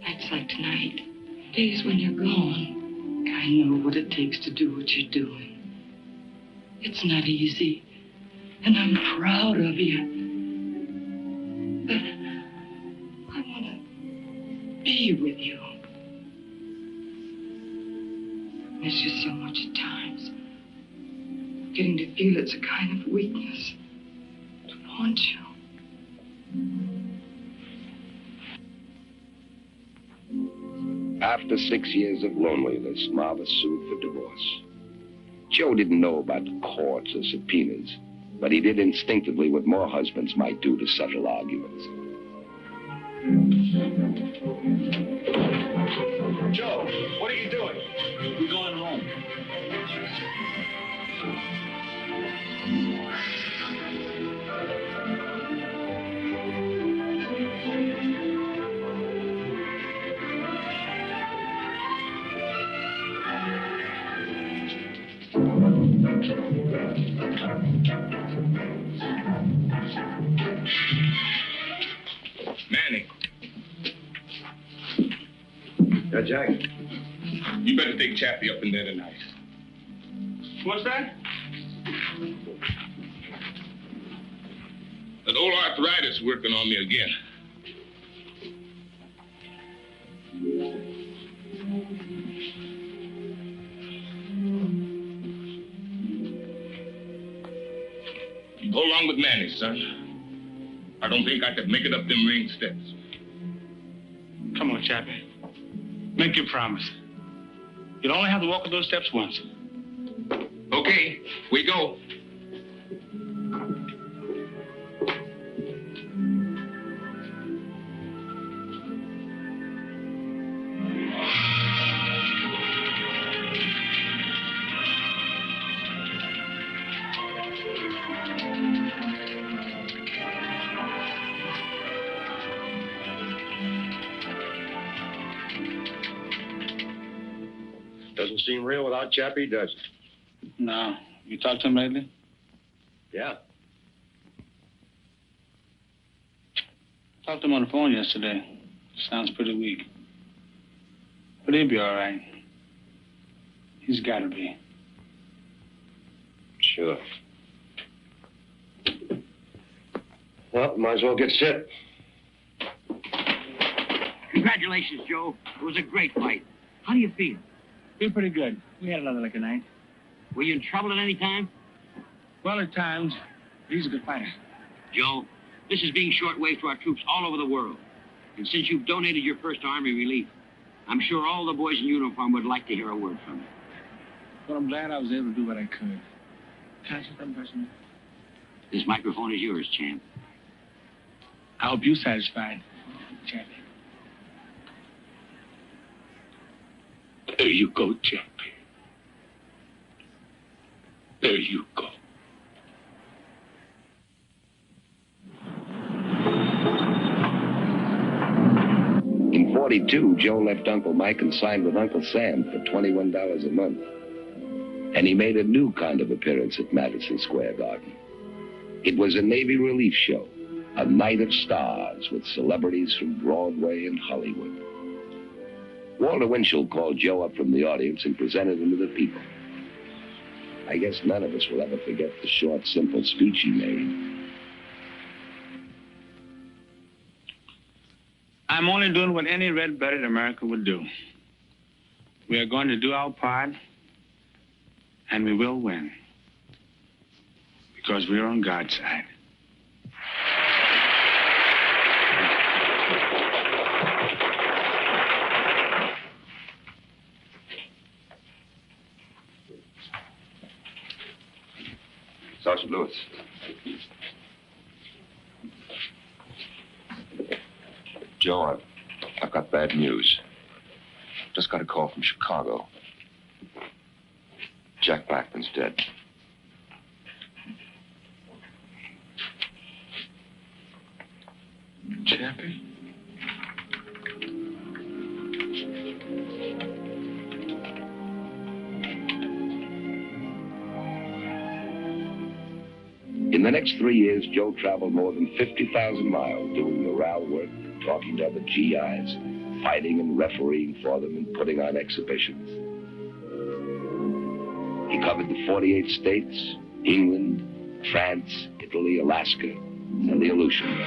Nights like tonight, days when you're gone. I know what it takes to do what you're doing. It's not easy, and I'm proud of you. But I want to be with you. Miss you so much at times. Getting to feel it's a kind of weakness to want you. After 6 years of loneliness, Marva sued for divorce. Joe didn't know about the courts or subpoenas, but he did instinctively what more husbands might do to settle arguments. Joe, what are you doing? We're going home. Manny. Yeah, Jack. You better take Chappie up in there tonight. What's that? That old arthritis working on me again. You go along with Manny, son. I don't think I could make it up them ring steps. Come on, Chappie. Make your promise. You'll only have to walk up those steps once. Okay, we go. Doesn't seem real without Chappie, does it? No. You talked to him lately? Yeah. Talked to him on the phone yesterday. Sounds pretty weak. But he'll be all right. He's got to be. Sure. Well, might as well get set. Congratulations, Joe. It was a great fight. How do you feel? Feel pretty good. We had another liquor night. Were you in trouble at any time? Well, at times. He's a good fighter. Joe, this is being shortwave to our troops all over the world. And since you've donated your first Army relief, I'm sure all the boys in uniform would like to hear a word from you. But I'm glad I was able to do what I could. Can I say something personal? This microphone is yours, champ. I hope you're satisfied, Chappie. There you go, Chappie. There you go. In 42, Joe left Uncle Mike and signed with Uncle Sam for $21 a month. And he made a new kind of appearance at Madison Square Garden. It was a Navy relief show, a night of stars with celebrities from Broadway and Hollywood. Walter Winchell called Joe up from the audience and presented him to the people. I guess none of us will ever forget the short, simple speech he made. I'm only doing what any red-blooded American would do. We are going to do our part, and we will win. Because we're on God's side. Sergeant Lewis. Joe, I've got bad news. Just got a call from Chicago. Jack Blackman's dead. Chappie? In the next 3 years, Joe traveled more than 50,000 miles doing morale work, talking to other GIs, fighting and refereeing for them and putting on exhibitions. He covered the 48 states, England, France, Italy, Alaska, and the Aleutians.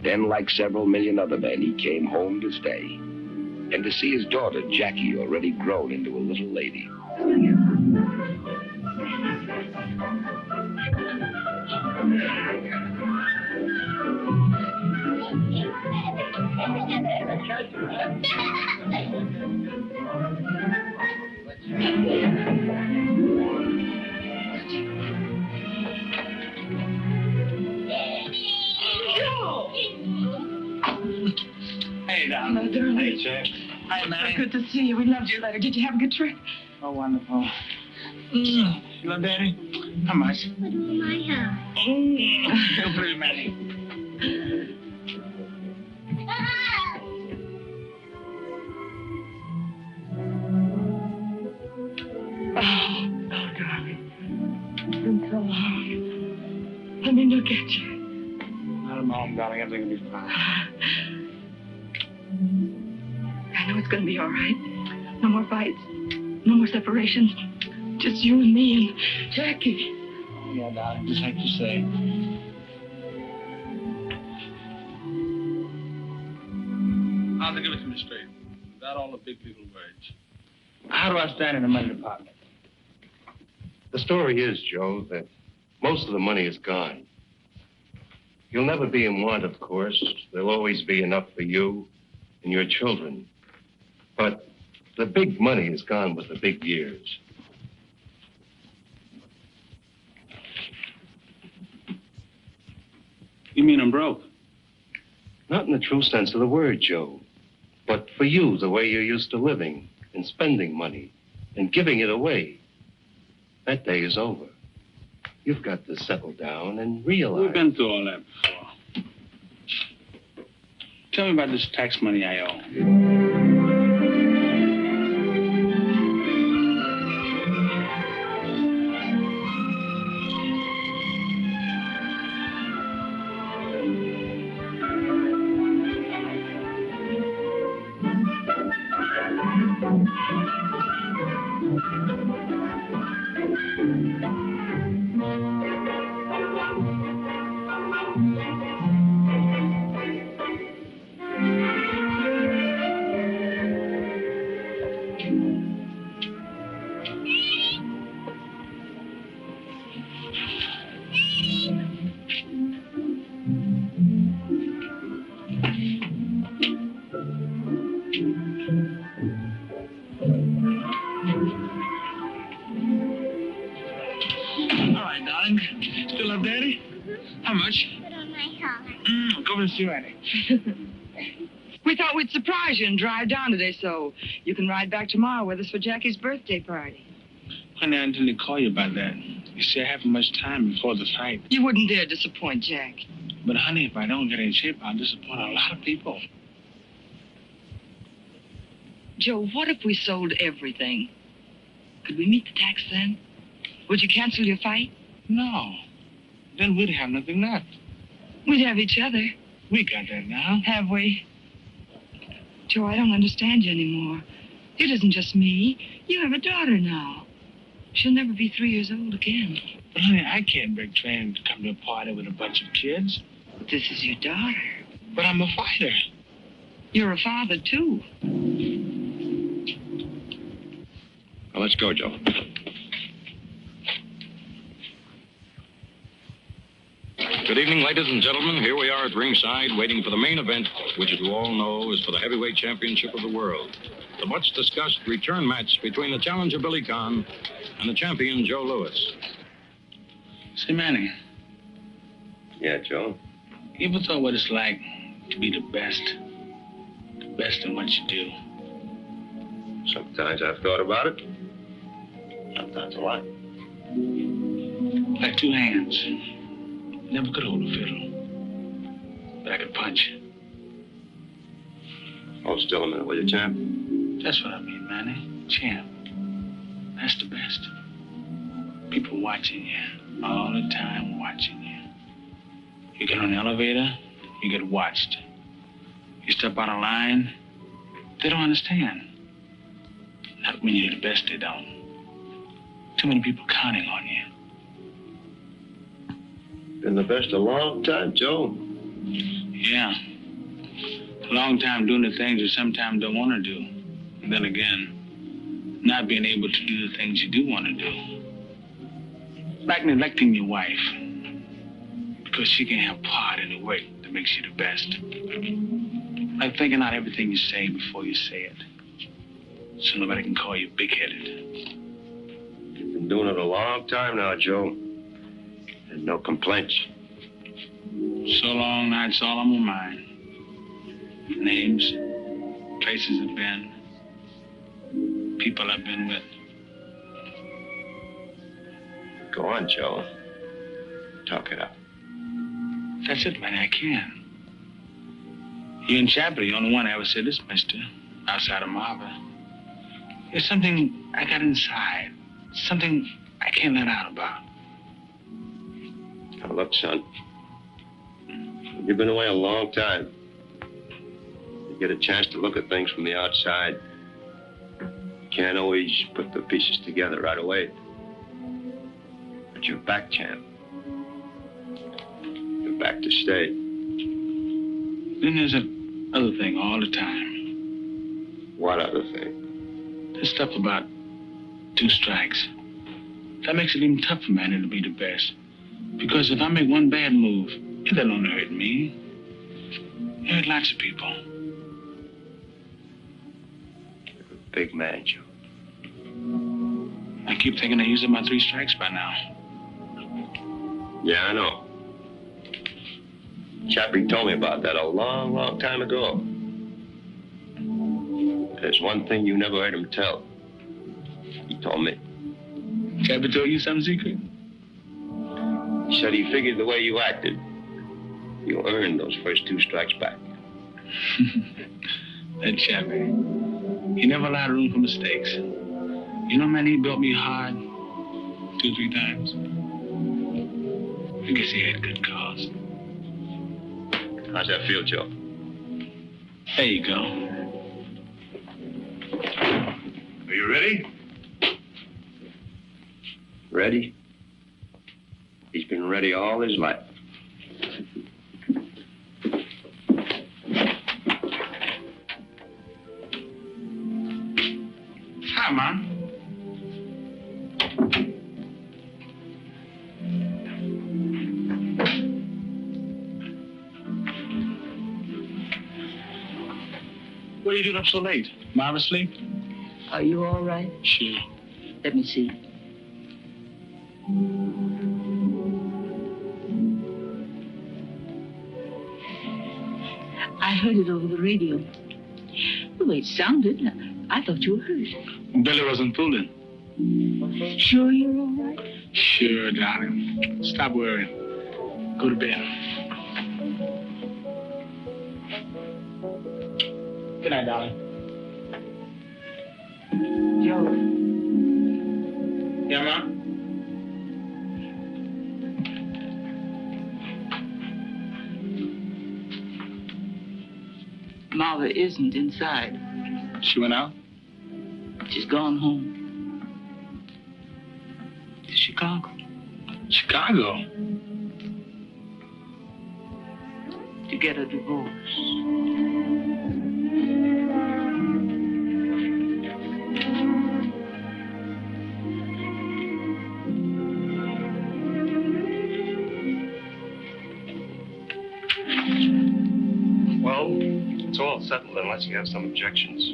Then, like several million other men, he came home to stay. And to see his daughter, Jackie, already grown into a little lady. Hey, darling. Hello, darling. Hey, Jack. Hi, Manny. So good to see you. We loved your letter. Did you have a good trip? Oh, wonderful. You love Daddy? How much? Feel pretty, Manny. Oh, darling. It's been so long. Let me look at you. Not a moment, darling. Everything will be fine. I know it's going to be all right. No more fights. No more separations. Just you and me and Jackie. Oh, yeah, darling. Just like you say. I'll give it to me straight. Without all the big people words. How do I stand in the money department? The story is, Joe, that most of the money is gone. You'll never be in want, of course. There'll always be enough for you and your children. But the big money is gone with the big years. You mean I'm broke? Not in the true sense of the word, Joe. But for you, the way you're used to living and spending money and giving it away, that day is over. You've got to settle down and realize. We've been through all that before. Tell me about this tax money I owe. All right, darling. Still up, Daddy? How much? Put on my collar. Go to see Annie. We thought we'd surprise you and drive down today so you can ride back tomorrow with us for Jackie's birthday party. Honey, I didn't call you about that. You see, I haven't much time before the fight. You wouldn't dare disappoint Jack. But, honey, if I don't get in shape, I'll disappoint a lot of people. Joe, what if we sold everything? Could we meet the tax then? Would you cancel your fight? No. Then we'd have nothing left. We'd have each other. We got that now. Have we? Joe, I don't understand you anymore. It isn't just me. You have a daughter now. She'll never be 3 years old again. But, honey, I can't break train to come to a party with a bunch of kids. This is your daughter. But I'm a fighter. You're a father, too. Well, let's go, Joe. Good evening, ladies and gentlemen. Here we are at ringside, waiting for the main event, which, as you all know, is for the heavyweight championship of the world. The much-discussed return match between the challenger, Billy Conn, and the champion, Joe Louis. Say, Manny. Yeah, Joe? You ever thought what it's like to be the best? The best in what you do? Sometimes I've thought about it. Sometimes a lot. Like two hands. Never could hold a fiddle. But I could punch. Hold still a minute, will you, champ? That's what I mean, Manny. Champ. That's the best. People watching you. All the time watching you. You get on the elevator, you get watched. You step out of line, they don't understand. Not when you're the best, they don't. Too many people counting on you. Been the best a long time, Joe. Yeah. A long time doing the things you sometimes don't want to do. And then again, not being able to do the things you do want to do. Like neglecting your wife. Because she can have part in the work that makes you the best. Like thinking out everything you say before you say it. So nobody can call you big-headed. You've been doing it a long time now, Joe. And no complaints. So long, that's all on my mind. Names, places I've been, people I've been with. Go on, Joe. Talk it up. That's it, man, I can. You and Chapper are the only one I ever said this, mister, outside of Marva. There's something I got inside. Something I can't let out about. Now, look, son. You've been away a long time. You get a chance to look at things from the outside. You can't always put the pieces together right away. But you're back, champ. You're back to stay. Then there's that other thing all the time. What other thing? This stuff about 2 strikes. That makes it even tougher for Manny to be the best. Because if I make one bad move, it doesn't only hurt me. It hurt lots of people. You're a big man, Joe. I keep thinking I used up my 3 strikes by now. Yeah, I know. Chappie told me about that a long, long time ago. There's one thing you never heard him tell. He told me. Chappie told you some secret? He said he figured the way you acted, you earned those first 2 strikes back. That Chappie. He never allowed room for mistakes. You know, man, he built me hard 2, 3 times. I guess he had good cause. How's that feel, Joe? There you go. Are you ready? Ready? He's been ready all his life. Hi, Mom. What are you doing up so late? Mom asleep? Are you all right? Sure. Let me see. I heard it over the radio. The way it sounded, I thought you were hurt. Billy wasn't fooling. Sure you're all right? Sure, darling. Stop worrying. Go to bed. Good night, darling. Joe. Yeah, Ma? Marva isn't inside. She went out? She's gone home. To Chicago. Chicago? To get a divorce. Well, it's all settled unless you have some objections.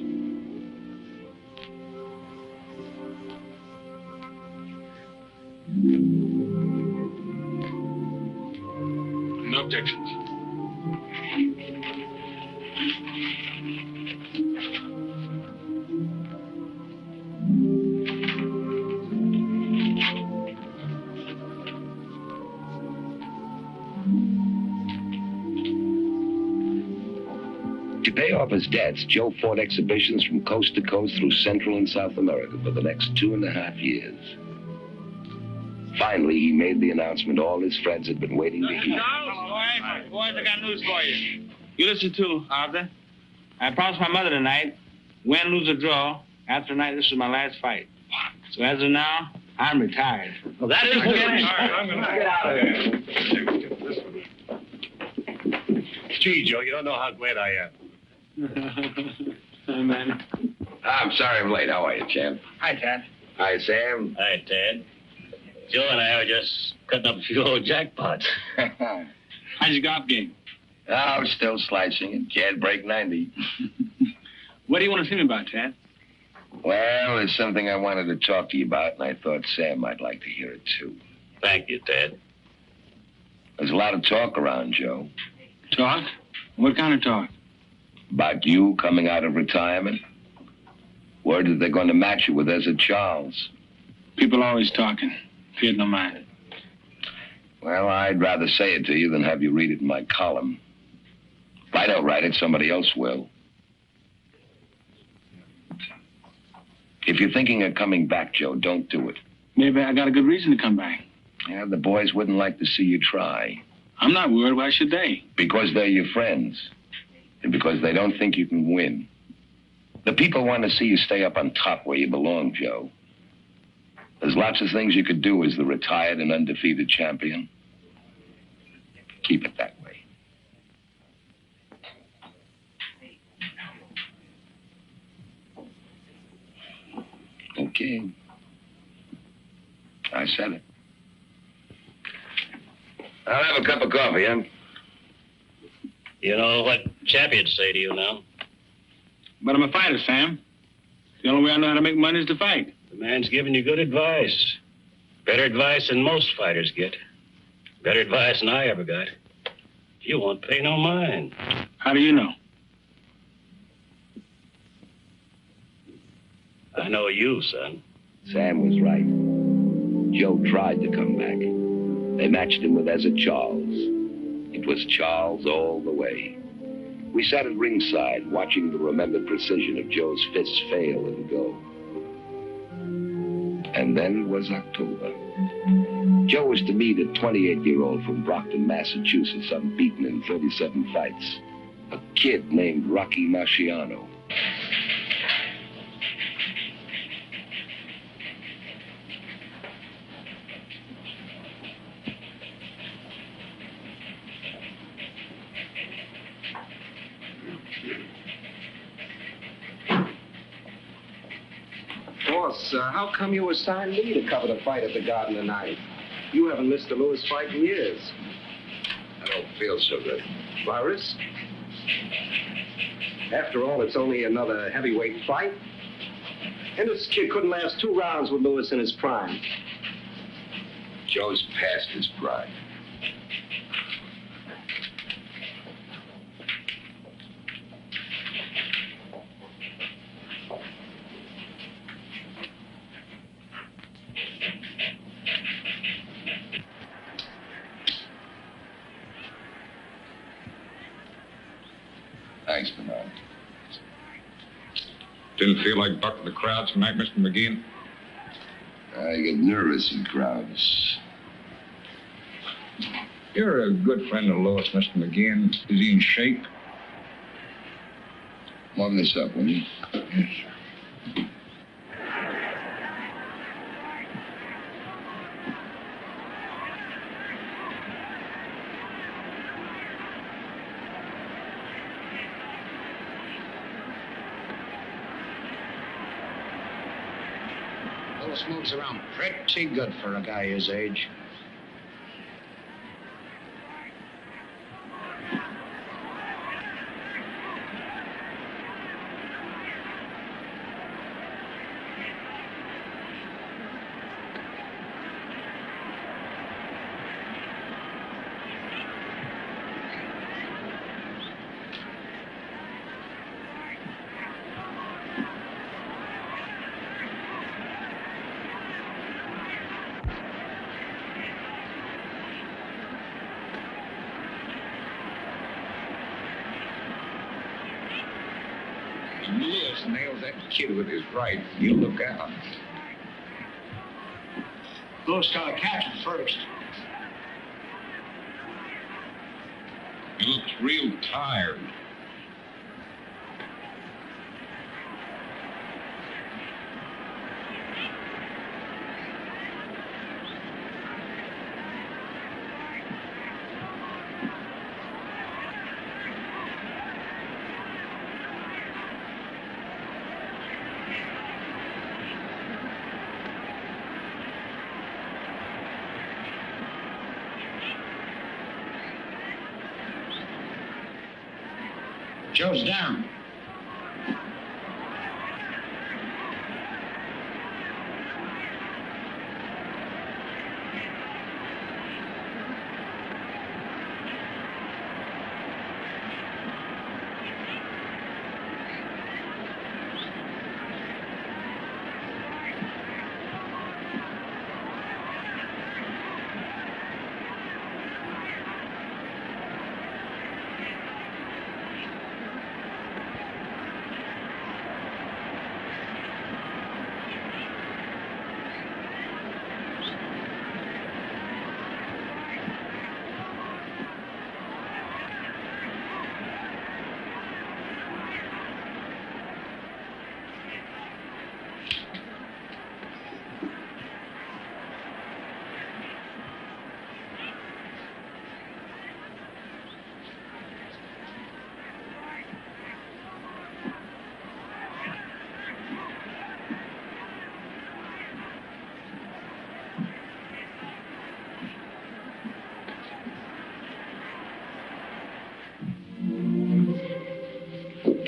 No objections. To pay off his debts, Joe fought exhibitions from coast to coast through Central and South America for the next 2.5 years. Finally, he made the announcement all his friends had been waiting to hear. Boys, I got news for you. You listen too, Arthur. I promised my mother tonight, win, lose, or draw, after tonight, this is my last fight. So as of now, I'm retired. Well, that is good. I'm going to get out of here. Gee, Joe, you don't know how glad I am. Hey, man. I'm sorry I'm late. How are you, champ? Hi, Tad. Hi, Sam. Hi, Ted. Joe and I were just cutting up a few old jackpots. How's your golf game? Oh, still slicing it. Can't break 90. What do you want to see me about, Tad? Well, there's something I wanted to talk to you about, and I thought Sam might like to hear it, too. Thank you, Ted. There's a lot of talk around, Joe. Talk? What kind of talk? About you coming out of retirement. Word that they're going to match you with Ezra Charles. People always talking. If you had no mind. Well, I'd rather say it to you than have you read it in my column. If I don't write it, somebody else will. If you're thinking of coming back, Joe, don't do it. Maybe I got a good reason to come back. Yeah, the boys wouldn't like to see you try. I'm not worried. Why should they? Because they're your friends. And because they don't think you can win. The people want to see you stay up on top where you belong, Joe. There's lots of things you could do as the retired and undefeated champion. Keep it that way. Okay. I said it. I'll have a cup of coffee, huh? You know what champions say to you now? But I'm a fighter, Sam. The only way I know how to make money is to fight. The man's giving you good advice. Better advice than most fighters get. Better advice than I ever got. You won't pay no mind. How do you know? I know you, son. Sam was right. Joe tried to come back. They matched him with Ezra Charles. It was Charles all the way. We sat at ringside, watching the remembered precision of Joe's fists fail and go. And then it was October. Joe was to meet a 28-year-old from Brockton, Massachusetts, unbeaten in 37 fights. A kid named Rocky Marciano. Boss, how come you assigned me to cover the fight at the Garden tonight? You haven't missed a Lewis fight in years. I don't feel so good. Virus? After all, it's only another heavyweight fight. And this kid couldn't last 2 rounds with Lewis in his prime. Joe's past his prime. Thanks, Bernard. Didn't feel like bucking the crowd tonight, Mr. McGeehan? I get nervous in crowds. You're a good friend of Lois, Mr. McGeehan. Is he in shape? Warm this up, will you? Yes, sir. Lewis moves around pretty good for a guy his age. Lewis nails that kid with his right. You look out. Lewis got to catch him first. He looks real tired. Joe's down.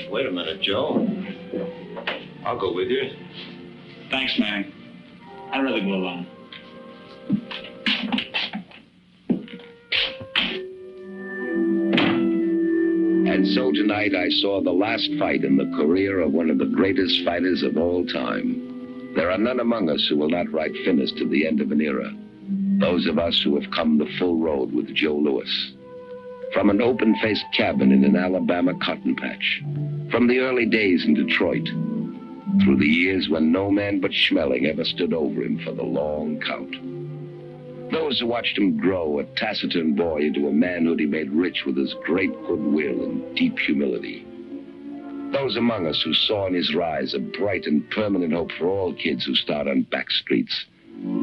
Wait a minute, Joe. I'll go with you. Thanks, Manny. I'd rather go alone. And so tonight I saw the last fight in the career of one of the greatest fighters of all time. There are none among us who will not write finish to the end of an era. Those of us who have come the full road with Joe Louis. From an open-faced cabin in an Alabama cotton patch. From the early days in Detroit. Through the years when no man but Schmeling ever stood over him for the long count. Those who watched him grow, a taciturn boy, into a manhood he made rich with his great goodwill and deep humility. Those among us who saw in his rise a bright and permanent hope for all kids who start on back streets.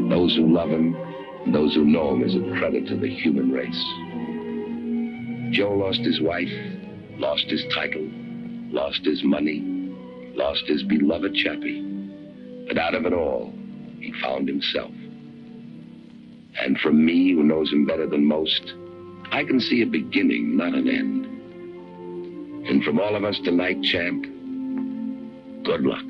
Those who love him, and those who know him as a credit to the human race. Joe lost his wife, lost his title, lost his money, lost his beloved Chappie. But out of it all, he found himself. And from me, who knows him better than most, I can see a beginning, not an end. And from all of us tonight, champ, good luck.